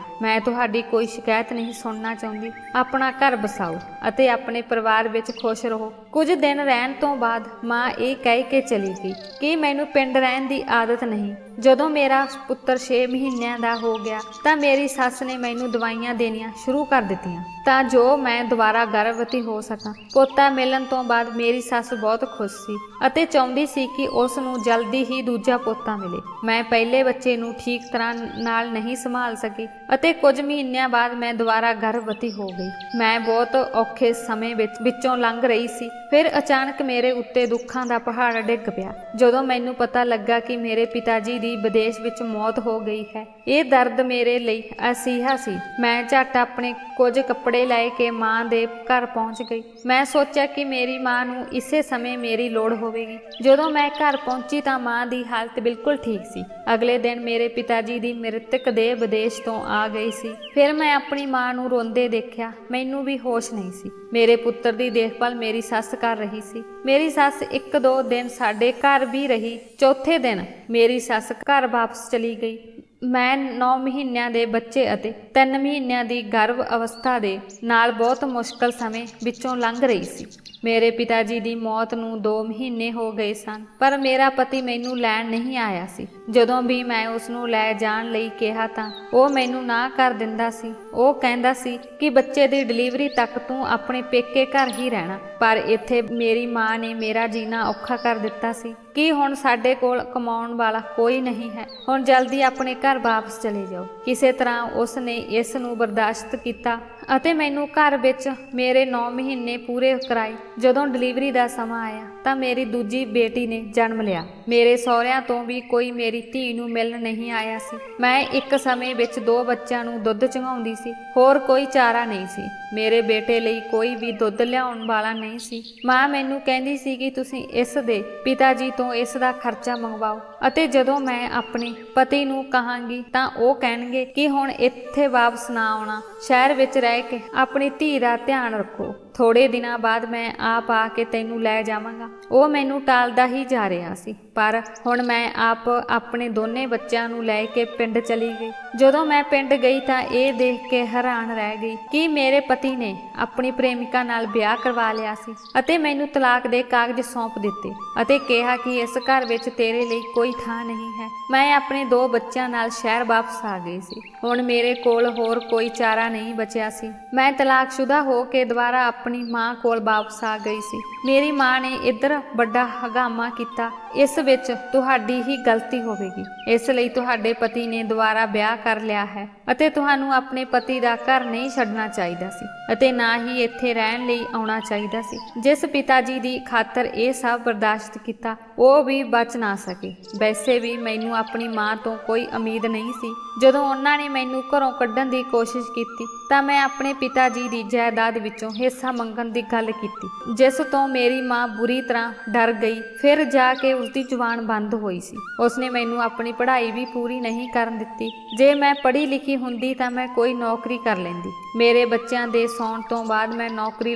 ਮੈਂ ਤੁਹਾਡੀ ਕੋਈ ਸ਼ਿਕਾਇਤ ਨਹੀਂ ਸੁਣਨਾ ਚਾਹੁੰਦੀ। ਆਪਣਾ ਘਰ ਬਸਾਓ ਅਤੇ ਆਪਣੇ ਪਰਿਵਾਰ ਵਿੱਚ ਖੁਸ਼ ਰਹੋ। ਕੁਝ ਦਿਨ ਰਹਿਣ ਤੋਂ ਬਾਅਦ ਮਾਂ ਇਹ ਕਹਿ ਕੇ ਚਲੀ ਗਈ ਕਿ ਮੈਨੂੰ ਪਿੰਡ ਰਹਿਣ ਦੀ ਆਦਤ ਨਹੀਂ। ਜਦੋਂ ਮੇਰਾ ਪੁੱਤਰ 6 ਮਹੀਨਿਆਂ ਦਾ ਹੋ ਗਿਆ ਤਾਂ ਮੇਰੀ ਸੱਸ ਨੇ ਮੈਨੂੰ ਦਵਾਈਆਂ ਦੇਣੀਆਂ ਸ਼ੁਰੂ ਕਰ ਦਿੱਤੀਆਂ ਤਾਂ ਜੋ ਮੈਂ ਦੁਬਾਰਾ ਗਰਭਵਤੀ ਹੋ ਸਕਾਂ। ਪੋਤਾ ਮਿਲਣ ਤੋਂ ਬਾਅਦ ਮੇਰੀ ਸੱਸ ਬਹੁਤ ਖੁਸ਼ ਸੀ ਅਤੇ ਚਾਹੁੰਦੀ ਸੀ ਕਿ ਉਸ ਨੂੰ ਜਲਦੀ ਹੀ ਦੂਜਾ ਪੋਤਾ ਮਿਲੇ। ਮੈਂ ਪਹਿਲੇ ਬੱਚੇ ਨੂੰ ਠੀਕ ਤਰ੍ਹਾਂ ਨਾਲ ਨਹੀਂ ਸੰਭਾਲ ਸਕੀ ਅਤੇ ਕੁਝ ਮਹੀਨਿਆਂ ਬਾਅਦ ਮੈਂ ਦੁਬਾਰਾ ਗਰਭਵਤੀ ਹੋ ਗਈ। ਮੈਂ ਬਹੁਤ ਔਖੇ ਸਮੇਂ ਵਿੱਚੋਂ ਲੰਘ ਰਹੀ ਸੀ। ਫਿਰ ਅਚਾਨਕ ਮੇਰੇ ਉੱਤੇ ਦੁੱਖਾਂ ਦਾ ਪਹਾੜ ਡਿੱਗ ਪਿਆ ਜਦੋਂ ਮੈਨੂੰ ਪਤਾ ਲੱਗਾ ਕਿ ਮੇਰੇ ਪਿਤਾ ਜੀ ਦੀ ਵਿਦੇਸ਼ ਵਿੱਚ ਮੌਤ ਹੋ ਗਈ ਹੈ। ਇਹ ਦਰਦ ਮੇਰੇ ਲਈ ਅਸੀਹਾ ਸੀ। ਮੈਂ ਝੱਟ ਆਪਣੇ ਕੁਝ ਕੱਪੜੇ ਲੈ ਕੇ ਮਾਂ ਦੇ ਘਰ ਪਹੁੰਚ ਗਈ। ਮੈਂ ਸੋਚਿਆ ਕਿ ਮੇਰੀ ਮਾਂ ਨੂੰ ਇਸੇ ਸਮੇਂ ਮੇਰੀ ਲੋੜ ਹੋਵੇਗੀ। ਜਦੋਂ ਮੈਂ ਘਰ ਪਹੁੰਚੀ ਤਾਂ ਮਾਂ ਦੀ ਹਾਲਤ ਬਿਲਕੁਲ ਠੀਕ ਸੀ। ਅਗਲੇ ਦਿਨ ਮੇਰੇ ਪਿਤਾ ਜੀ ਦੀ ਮ੍ਰਿਤਕ ਦੇਹ ਵਿਦੇਸ਼ ਤੋਂ ਆ ਗਈ ਸੀ। ਫਿਰ ਮੈਂ ਆਪਣੀ ਮਾਂ ਨੂੰ ਰੋਂਦੇ ਦੇਖਿਆ। ਮੈਨੂੰ ਵੀ ਹੋਸ਼ ਨਹੀਂ ਸੀ। ਮੇਰੇ ਪੁੱਤਰ ਦੀ ਦੇਖਭਾਲ ਮੇਰੀ ਸੱਸ ਕਰ ਰਹੀ ਸੀ। ਮੇਰੀ ਸੱਸ 1-2 ਦਿਨ ਸਾਡੇ ਘਰ ਵੀ ਰਹੀ। ਚੌਥੇ ਦਿਨ ਮੇਰੀ ਸੱਸ ਘਰ ਵਾਪਸ ਚਲੀ ਗਈ। ਮੈਂ 9 ਮਹੀਨਿਆਂ ਦੇ ਬੱਚੇ ਅਤੇ 3 ਮਹੀਨਿਆਂ ਦੀ ਗਰਭ ਅਵਸਥਾ ਦੇ ਨਾਲ ਬਹੁਤ ਮੁਸ਼ਕਲ ਸਮੇਂ ਵਿੱਚੋਂ ਲੰਘ ਰਹੀ ਸੀ। ਮੇਰੇ ਪਿਤਾ ਜੀ ਦੀ ਮੌਤ ਨੂੰ 2 ਮਹੀਨੇ ਹੋ ਗਏ ਸਨ, ਪਰ ਮੇਰਾ ਪਤੀ ਮੈਨੂੰ ਲੈਣ ਨਹੀਂ ਆਇਆ ਸੀ। ਜਦੋਂ ਵੀ ਮੈਂ ਉਸ ਨੂੰ ਲੈ ਜਾਣ ਲਈ ਕਿਹਾ ਤਾਂ ਉਹ ਮੈਨੂੰ ਨਾ ਕਰ ਦਿੰਦਾ ਸੀ। ਉਹ ਕਹਿੰਦਾ ਸੀ ਕਿ ਬੱਚੇ ਦੀ ਡਿਲੀਵਰੀ ਤੱਕ ਤੂੰ ਆਪਣੇ ਪੇਕੇ ਘਰ ਹੀ ਰਹਿਣਾ। ਪਰ ਇੱਥੇ ਮੇਰੀ ਮਾਂ ਨੇ ਮੇਰਾ ਜੀਣਾ ਔਖਾ ਕਰ ਦਿੱਤਾ ਸੀ ਕਿ ਹੁਣ ਸਾਡੇ ਕੋਲ ਕਮਾਉਣ ਵਾਲਾ ਕੋਈ ਨਹੀਂ ਹੈ। ਹੁਣ ਜਲਦੀ ਆਪਣੇ ਘਰ ਵਾਪਸ ਚਲੇ ਜਾਓ। ਕਿਸੇ ਤਰ੍ਹਾਂ ਉਸ ਨੇ ਇਸ ਨੂੰ ਬਰਦਾਸ਼ਤ ਕੀਤਾ ਅਤੇ ਮੈਨੂੰ ਘਰ ਵਿੱਚ ਮੇਰੇ 9 ਮਹੀਨੇ ਪੂਰੇ ਕਰਾਏ। ਜਦੋਂ ਡਿਲੀਵਰੀ ਦਾ ਸਮਾਂ ਆਇਆ ਤਾਂ ਮੇਰੀ ਦੂਜੀ ਬੇਟੀ ਨੇ ਜਨਮ ਲਿਆ। ਮੇਰੇ ਸਹੁਰਿਆਂ ਤੋਂ ਵੀ ਕੋਈ ਮੇਰੀ ਧੀ ਨੂੰ ਮਿਲਣ ਨਹੀਂ ਆਇਆ ਸੀ। ਮੈਂ ਇੱਕ ਸਮੇਂ ਵਿੱਚ 2 ਬੱਚਿਆਂ ਨੂੰ ਦੁੱਧ ਚੁੰਘਾਉਂਦੀ ਸੀ। ਹੋਰ ਕੋਈ ਚਾਰਾ ਨਹੀਂ ਸੀ। ਮੇਰੇ ਬੇਟੇ ਲਈ ਕੋਈ ਵੀ ਦੁੱਧ ਲਿਆਉਣ ਵਾਲਾ ਨਹੀਂ ਸੀ। ਮਾਂ ਮੈਨੂੰ ਕਹਿੰਦੀ ਸੀ ਕਿ ਤੁਸੀਂ ਇਸ ਦੇ ਪਿਤਾ ਜੀ ਤੋਂ ਇਸ ਦਾ ਖਰਚਾ ਮੰਗਵਾਓ ਅਤੇ ਜਦੋਂ ਮੈਂ ਆਪਣੇ ਪਤੀ ਨੂੰ ਕਹਾਂਗੀ ਤਾਂ ਉਹ ਕਹਿਣਗੇ ਕਿ ਹੁਣ ਇੱਥੇ ਵਾਪਸ ਨਾ ਆਉਣਾ, ਸ਼ਹਿਰ ਵਿੱਚ ਰਹਿ ਕੇ ਆਪਣੀ ਧੀ ਦਾ ਧਿਆਨ ਰੱਖੋ। ਥੋੜੇ ਦਿਨਾਂ ਬਾਅਦ ਮੈਂ ਆਪ ਆ ਕੇ ਤੈਨੂੰ ਲੈ ਜਾਵਾਂਗਾ। ਉਹ ਮੈਨੂੰ ਟਾਲਦਾ ਹੀ ਜਾ ਰਿਹਾ ਸੀ, ਪਰ ਹੁਣ ਮੈਂ ਆਪ ਆਪਣੇ ਦੋਨੇ ਬੱਚਿਆਂ ਨੂੰ ਲੈ ਕੇ ਪਿੰਡ ਚਲੀ ਗਈ। ਜਦੋਂ ਮੈਂ ਪਿੰਡ ਗਈ ਤਾਂ ਇਹ ਦੇਖ ਕੇ ਹੈਰਾਨ ਰਹਿ ਗਈ ਕਿ ਮੇਰੇ ਪਤੀ ਨੇ ਆਪਣੀ ਪ੍ਰੇਮਿਕਾ ਨਾਲ ਵਿਆਹ ਕਰਵਾ ਲਿਆ ਸੀ ਅਤੇ ਮੈਨੂੰ ਤਲਾਕ ਦੇ ਕਾਗਜ਼ ਸੌਂਪ ਦਿੱਤੇ ਅਤੇ ਕਿਹਾ ਕਿ ਇਸ ਘਰ ਵਿੱਚ ਤੇਰੇ ਲਈ ਕੋਈ ਥਾਂ ਨਹੀਂ ਹੈ। ਮੈਂ ਆਪਣੇ 2 ਬੱਚਿਆਂ ਨਾਲ ਸ਼ਹਿਰ ਵਾਪਸ ਆ ਗਈ ਸੀ। ਹੁਣ ਮੇਰੇ ਕੋਲ ਹੋਰ ਕੋਈ ਚਾਰਾ ਨਹੀਂ ਬਚਿਆ ਸੀ। ਮੈਂ ਤਲਾਕਸ਼ੁਦਾ ਹੋ ਕੇ ਦੁਬਾਰਾ ਆਪਣੀ ਮਾਂ ਕੋਲ ਵਾਪਸ ਆ ਗਈ ਸੀ। ਮੇਰੀ ਮਾਂ ਨੇ ਇੱਧਰ ਵੱਡਾ ਹੰਗਾਮਾ ਕੀਤਾ। ਇਸ ਵਿੱਚ ਤੁਹਾਡੀ ਹੀ ਗਲਤੀ ਹੋਵੇਗੀ। ਇਸ ਲਈ ਤੁਹਾਡੇ ਪਤੀ ਨੇ ਦੁਬਾਰਾ ਵਿਆਹ ਕਰ ਲਿਆ ਹੈ ਅਤੇ ਤੁਹਾਨੂੰ ਆਪਣੇ ਪਤੀ ਦਾ ਘਰ ਨਹੀਂ ਛੱਡਣਾ ਚਾਹੀਦਾ ਸੀ ਅਤੇ ਨਾ ਹੀ ਇੱਥੇ ਰਹਿਣ ਲਈ ਆਉਣਾ ਚਾਹੀਦਾ ਸੀ। ਜਿਸ ਪਿਤਾ ਜੀ ਦੀ ਖਾਤਰ ਇਹ ਸਭ ਬਰਦਾਸ਼ਤ ਕੀਤਾ ਉਹ ਵੀ ਬਚ ਨਾ ਸਕੇ। ਵੈਸੇ ਵੀ ਮੈਨੂੰ ਆਪਣੀ ਮਾਂ ਤੋਂ ਕੋਈ ਉਮੀਦ ਨਹੀਂ ਸੀ। ਜਦੋਂ ਉਹਨਾਂ ਨੇ ਮੈਨੂੰ ਘਰੋਂ ਕੱਢਣ ਦੀ ਕੋਸ਼ਿਸ਼ ਕੀਤੀ ਤਾਂ ਮੈਂ ਆਪਣੇ ਪਿਤਾ ਜੀ ਦੀ ਜਾਇਦਾਦ ਵਿੱਚੋਂ ਹਿੱਸਾ ਮੰਗਣ ਦੀ ਗੱਲ ਕੀਤੀ, ਜਿਸ ਤੋਂ ਮੇਰੀ ਮਾਂ ਬੁਰੀ ਤਰ੍ਹਾਂ ਡਰ ਗਈ। ਫਿਰ ਜਾ ਕੇ ਉਸਦੀ ਜ਼ੁਬਾਨ ਬੰਦ ਹੋਈ ਸੀ। ਉਸਨੇ ਮੈਨੂੰ ਆਪਣੀ ਪੜ੍ਹਾਈ ਵੀ ਪੂਰੀ ਨਹੀਂ ਕਰਨ ਦਿੱਤੀ। ਜੇ ਮੈਂ ਪੜ੍ਹੀ ਲਿਖੀ ਹੁੰਦੀ ਤਾਂ ਮੈਂ ਕੋਈ ਨੌਕਰੀ ਕਰ ਲੈਂਦੀ। ਮੇਰੇ ਬੱਚਿਆਂ ਦੇ ਸੌਣ ਤੋਂ ਬਾਅਦ ਮੈਂ ਨੌਕਰੀ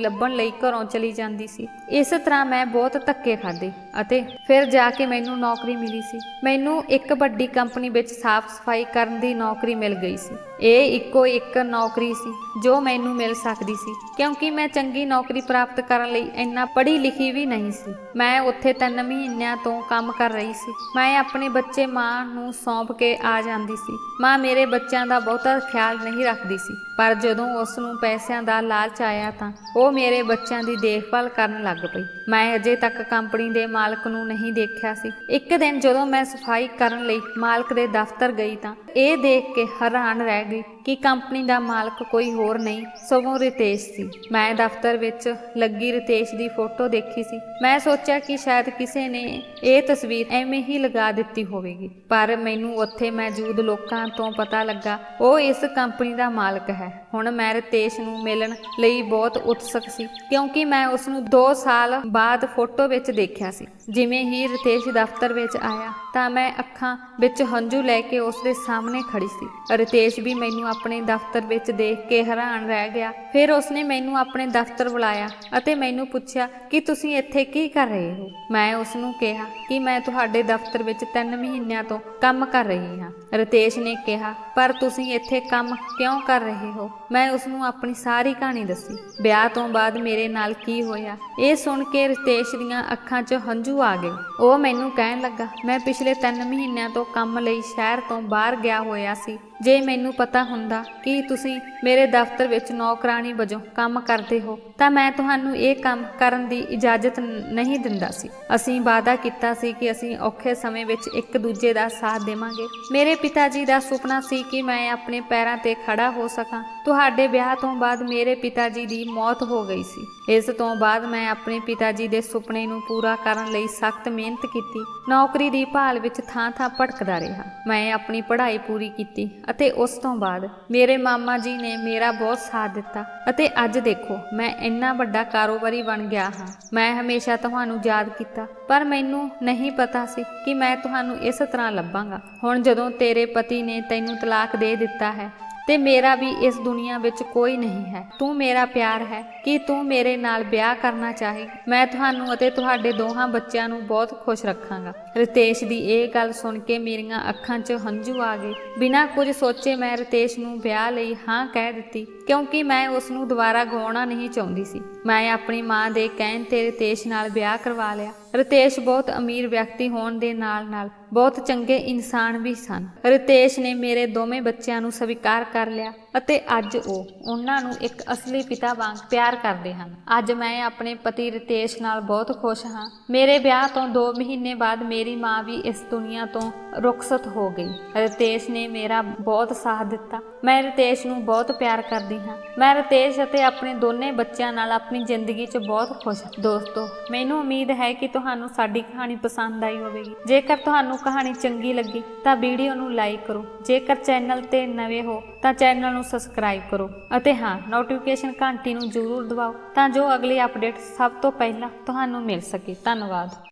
ਲੱਭਣ ਲਈ ਘਰੋਂ ਚਲੀ ਜਾਂਦੀ ਸੀ। ਇਸ ਤਰ੍ਹਾਂ ਮੈਂ ਬਹੁਤ ਧੱਕੇ ਖਾਧੇ ਅਤੇ ਫਿਰ ਜਾ ਕੇ ਮੈਨੂੰ ਨੌਕਰੀ ਮਿਲੀ ਸੀ। ਮੈਨੂੰ ਇੱਕ ਵੱਡੀ ਕੰਪਨੀ ਵਿੱਚ ਸਾਫ਼ ਸਫਾਈ ਕਰਨ ਦੀ ਨੌਕਰੀ ਮਿਲ ਗਈ ਸੀ। ਇਹ ਇੱਕੋ ਇੱਕ ਨੌਕਰੀ ਸੀ ਜੋ ਮੈਨੂੰ ਮਿਲ ਸਕਦੀ ਸੀ, ਕਿਉਂਕਿ ਮੈਂ ਚੰਗੀ ਨੌਕਰੀ ਪ੍ਰਾਪਤ ਕਰਨ ਲਈ ਇੰਨਾ ਪੜ੍ਹੀ ਲਿਖੀ ਵੀ ਨਹੀਂ ਸੀ। ਮੈਂ ਉੱਥੇ 3 ਮਹੀਨਿਆਂ ਤੋਂ ਕੰਮ ਕਰ ਰਹੀ ਸੀ। ਮੈਂ ਆਪਣੇ ਬੱਚੇ ਮਾਂ ਨੂੰ ਸੌਂਪ ਕੇ ਆ ਜਾਂਦੀ ਸੀ। ਮਾਂ ਮੇਰੇ ਬੱਚਿਆਂ ਦਾ ਬਹੁਤਾ ਖਿਆਲ ਨਹੀਂ ਰੱਖਦੀ ਸੀ, ਪਰ ਜਦੋਂ ਉਸ ਨੂੰ ਪੈਸਿਆਂ ਦਾ ਲਾਲਚ ਆਇਆ ਤਾਂ ਉਹ ਮੇਰੇ ਬੱਚਿਆਂ ਦੀ ਦੇਖਭਾਲ ਕਰਨ ਲੱਗ ਪਈ। ਮੈਂ ਅਜੇ ਤੱਕ ਕੰਪਨੀ ਦੇ ਮਾਲਕ ਨੂੰ ਨਹੀਂ ਦੇਖਿਆ ਸੀ। ਇੱਕ ਦਿਨ ਜਦੋਂ ਮੈਂ ਸਫਾਈ ਕਰਨ ਲਈ ਮਾਲਕ ਦੇ ਦਫ਼ਤਰ ਗਈ ਤਾਂ ਇਹ ਦੇਖ ਕੇ ਹੈਰਾਨ ਰਹਿ ਗਈ ਕਿ ਕੰਪਨੀ ਦਾ ਮਾਲਕ ਕੋਈ ਹੋਰ ਨਹੀਂ ਸਗੋਂ ਰਿਤੇਸ਼ ਸੀ। ਮੈਂ ਦਫ਼ਤਰ ਵਿੱਚ ਲੱਗੀ ਰਿਤੇਸ਼ ਦੀ ਫੋਟੋ ਦੇਖੀ ਸੀ। ਮੈਂ ਸੋਚਿਆ ਕਿ ਸ਼ਾਇਦ ਕਿਸੇ ਨੇ ਇਹ ਤਸਵੀਰ ਐਵੇਂ ਹੀ ਲਗਾ ਦਿੱਤੀ ਹੋਵੇਗੀ, ਪਰ ਮੈਨੂੰ ਉੱਥੇ ਮੌਜੂਦ ਲੋਕਾਂ ਤੋਂ ਪਤਾ ਲੱਗਾ ਉਹ ਇਸ ਕੰਪਨੀ ਦਾ ਮਾਲਕ ਹੈ। ਹੁਣ ਮੈਂ ਰਿਤੇਸ਼ ਨੂੰ ਮਿਲਣ ਲਈ ਬਹੁਤ ਉਤਸੁਕ ਸੀ, ਕਿਉਂਕਿ ਮੈਂ ਉਸ ਨੂੰ 2 ਸਾਲ ਬਾਅਦ ਫੋਟੋ ਵਿੱਚ ਦੇਖਿਆ ਸੀ। ਜਿਵੇਂ ਹੀ ਰਿਤੇਸ਼ ਦਫ਼ਤਰ ਵਿੱਚ ਆਇਆ ਤਾਂ ਮੈਂ ਅੱਖਾਂ ਵਿੱਚ ਹੰਝੂ ਲੈ ਕੇ ਉਸ ਦੇ ਸਾਹਮਣੇ ਖੜੀ ਸੀ। ਰਿਤੇਸ਼ ਵੀ ਮੈਨੂੰ ਆਪਣੇ ਦਫ਼ਤਰ ਵਿੱਚ ਦੇਖ ਕੇ ਹੈਰਾਨ ਰਹਿ ਗਿਆ। ਫਿਰ ਉਸਨੇ ਮੈਨੂੰ ਆਪਣੇ ਦਫ਼ਤਰ ਬੁਲਾਇਆ ਅਤੇ ਮੈਨੂੰ ਪੁੱਛਿਆ ਕਿ ਤੁਸੀਂ ਇੱਥੇ ਕੀ ਕਰ ਰਹੇ ਹੋ। ਮੈਂ ਉਸ ਨੂੰ ਕਿਹਾ ਕਿ ਮੈਂ ਤੁਹਾਡੇ ਦਫ਼ਤਰ ਵਿੱਚ 3 ਮਹੀਨਿਆਂ ਤੋਂ ਕੰਮ ਕਰ ਰਹੀ ਹਾਂ। ਰਿਤੇਸ਼ ਨੇ ਕਿਹਾ, ਪਰ ਤੁਸੀਂ ਇੱਥੇ ਕੰਮ ਕਿਉਂ ਕਰ ਰਹੇ ਹੋ? ਮੈਂ ਉਸ ਨੂੰ ਆਪਣੀ ਸਾਰੀ ਕਹਾਣੀ ਦੱਸੀ। ਵਿਆਹ ਤੋਂ ਬਾਅਦ ਮੇਰੇ ਨਾਲ ਕੀ ਹੋਇਆ। ਇਹ ਸੁਣ ਕੇ ਰਿਤੇਸ਼ ਦੀਆਂ ਅੱਖਾਂ 'ਚ ਹੰਝੂ ਆ ਗਏ। ਉਹ ਮੈਨੂੰ ਕਹਿਣ ਲੱਗਾ, ਮੈਂ ਪਿਛਲੇ 3 ਮਹੀਨਿਆਂ ਤੋਂ ਕੰਮ ਲਈ ਸ਼ਹਿਰ ਤੋਂ ਬਾਹਰ ਗਿਆ ਹੋਇਆ ਸੀ। ਜੇ ਮੈਨੂੰ ਪਤਾ ਹੁੰਦਾ ਕਿ ਤੁਸੀਂ ਮੇਰੇ ਦਫ਼ਤਰ ਵਿੱਚ ਨੌਕਰਾਨੀ ਵਜੋਂ ਕੰਮ ਕਰਦੇ ਹੋ ਤਾਂ ਮੈਂ ਤੁਹਾਨੂੰ ਇਹ ਕੰਮ ਕਰਨ ਦੀ ਇਜਾਜ਼ਤ ਨਹੀਂ ਦਿੰਦਾ ਸੀ। ਅਸੀਂ ਵਾਅਦਾ ਕੀਤਾ ਸੀ ਕਿ ਅਸੀਂ ਔਖੇ ਸਮੇਂ ਵਿੱਚ ਇੱਕ ਦੂਜੇ ਦਾ ਸਾਥ ਦੇਵਾਂਗੇ। ਮੇਰੇ ਪਿਤਾ ਜੀ ਦਾ ਸੁਪਨਾ ਸੀ ਕਿ ਮੈਂ ਆਪਣੇ ਪੈਰਾਂ ਤੇ ਖੜਾ ਹੋ ਸਕਾਂ। ਤੁਹਾਡੇ ਵਿਆਹ ਤੋਂ ਬਾਅਦ ਮੇਰੇ ਪਿਤਾ ਜੀ ਦੀ ਮੌਤ ਹੋ ਗਈ ਸੀ। ਇਸ ਤੋਂ ਬਾਅਦ ਮੈਂ ਆਪਣੇ ਪਿਤਾ ਜੀ ਦੇ ਸੁਪਨੇ ਨੂੰ ਪੂਰਾ ਕਰਨ ਲਈ ਸਖਤ ਮਿਹਨਤ ਕੀਤੀ। ਨੌਕਰੀ ਦੀ ਭਾਲ ਵਿੱਚ ਥਾਂ-ਥਾਂ ਭਟਕਦਾ ਰਿਹਾ। ਮੈਂ ਆਪਣੀ ਪੜ੍ਹਾਈ ਪੂਰੀ ਕੀਤੀ ਅਤੇ ਉਸ ਤੋਂ ਬਾਅਦ ਮੇਰੇ ਮਾਮਾ ਜੀ ਨੇ ਮੇਰਾ ਬਹੁਤ ਸਾਥ ਦਿੱਤਾ ਅਤੇ ਅੱਜ ਦੇਖੋ ਮੈਂ ਇੰਨਾ ਵੱਡਾ ਕਾਰੋਬਾਰੀ ਬਣ ਗਿਆ ਹਾਂ। ਮੈਂ ਹਮੇਸ਼ਾ ਤੁਹਾਨੂੰ ਯਾਦ ਕੀਤਾ, ਪਰ ਮੈਨੂੰ ਨਹੀਂ ਪਤਾ ਸੀ ਕਿ ਮੈਂ ਤੁਹਾਨੂੰ ਇਸ ਤਰ੍ਹਾਂ ਲੱਭਾਂਗਾ। ਹੁਣ ਜਦੋਂ ਤੇਰੇ ਪਤੀ ਨੇ ਤੈਨੂੰ ਤਲਾਕ ਦੇ ਦਿੱਤਾ ਹੈ ਤੇ ਮੇਰਾ ਵੀ ਇਸ ਦੁਨੀਆ ਵਿੱਚ ਕੋਈ ਨਹੀਂ ਹੈ, ਤੂੰ ਮੇਰਾ ਪਿਆਰ ਹੈ ਕਿ ਤੂੰ ਮੇਰੇ ਨਾਲ ਵਿਆਹ ਕਰਨਾ ਚਾਹੇ। ਮੈਂ ਤੁਹਾਨੂੰ ਅਤੇ ਤੁਹਾਡੇ ਦੋਹਾਂ ਬੱਚਿਆਂ ਨੂੰ ਬਹੁਤ ਖੁਸ਼ ਰੱਖਾਂਗਾ। ਰਿਤੇਸ਼ ਦੀ ਇਹ ਗੱਲ ਸੁਣ ਕੇ ਮੇਰੀਆਂ ਅੱਖਾਂ 'ਚ ਹੰਝੂ ਆ ਗਏ। ਬਿਨਾਂ ਕੁਝ ਸੋਚੇ ਮੈਂ ਰਿਤੇਸ਼ ਨੂੰ ਵਿਆਹ ਲਈ ਹਾਂ ਕਹਿ ਦਿੱਤੀ, ਕਿਉਂਕਿ ਮੈਂ ਉਸ ਨੂੰ ਦੁਬਾਰਾ ਗਵਾਉਣਾ ਨਹੀਂ ਚਾਹੁੰਦੀ ਸੀ। ਮੈਂ ਆਪਣੀ ਮਾਂ ਦੇ ਕਹਿਣ ਤੇ ਰਿਤੇਸ਼ ਨਾਲ ਵਿਆਹ ਕਰਵਾ ਲਿਆ। ਰਿਤੇਸ਼ ਬਹੁਤ ਅਮੀਰ ਵਿਅਕਤੀ ਹੋਣ ਦੇ ਨਾਲ-ਨਾਲ ਬਹੁਤ ਚੰਗੇ ਇਨਸਾਨ ਵੀ ਸਨ। ਰਿਤੇਸ਼ ਨੇ ਮੇਰੇ ਦੋਵੇਂ ਬੱਚਿਆਂ ਨੂੰ ਸਵੀਕਾਰ ਕਰ ਲਿਆ ਅਤੇ ਅੱਜ ਉਹ ਉਹਨਾਂ ਨੂੰ ਇੱਕ ਅਸਲੀ ਪਿਤਾ ਵਾਂਗ ਪਿਆਰ ਕਰਦੇ ਹਨ। ਅੱਜ ਮੈਂ ਆਪਣੇ ਪਤੀ ਰਿਤੇਸ਼ ਨਾਲ ਬਹੁਤ ਖੁਸ਼ ਹਾਂ। ਮੇਰੇ ਵਿਆਹ ਤੋਂ 2 ਮਹੀਨੇ ਬਾਅਦ ਮੇਰੀ ਮਾਂ ਵੀ ਇਸ ਦੁਨੀਆ ਤੋਂ ਰੁਖਸਤ ਹੋ ਗਈ। ਰਿਤੇਸ਼ ਨੇ ਮੇਰਾ ਬਹੁਤ ਸਾਥ ਦਿੱਤਾ। ਮੈਂ ਰਿਤੇਸ਼ ਨੂੰ ਬਹੁਤ ਪਿਆਰ ਕਰਦੀ ਹਾਂ। ਮੈਂ ਰਿਤੇਸ਼ ਅਤੇ ਆਪਣੇ ਦੋਨੇ ਬੱਚਿਆਂ ਨਾਲ ਆਪਣੀ ਜ਼ਿੰਦਗੀ 'ਚ ਬਹੁਤ ਖੁਸ਼ ਹਾਂ। ਦੋਸਤੋ, ਮੈਨੂੰ ਉਮੀਦ ਹੈ ਕਿ ਤੁਹਾਨੂੰ ਸਾਡੀ ਕਹਾਣੀ ਪਸੰਦ ਆਈ ਹੋਵੇਗੀ। ਜੇਕਰ ਤੁਹਾਨੂੰ ਕਹਾਣੀ ਚੰਗੀ ਲੱਗੀ ਤਾਂ ਵੀਡੀਓ ਨੂੰ ਲਾਈਕ ਕਰੋ। ਜੇਕਰ ਚੈਨਲ ਤੇ ਨਵੇਂ ਹੋ ਤਾਂ ਚੈਨਲ ਨੂੰ ਸਬਸਕ੍ਰਾਈਬ ਕਰੋ ਅਤੇ ਹਾਂ, ਨੋਟੀਫਿਕੇਸ਼ਨ ਘੰਟੀ ਨੂੰ ਜ਼ਰੂਰ ਦਬਾਓ ਤਾਂ ਜੋ ਅਗਲੀ ਅਪਡੇਟ ਸਭ ਤੋਂ ਪਹਿਲਾਂ ਤੁਹਾਨੂੰ ਮਿਲ ਸਕੇ। ਧੰਨਵਾਦ।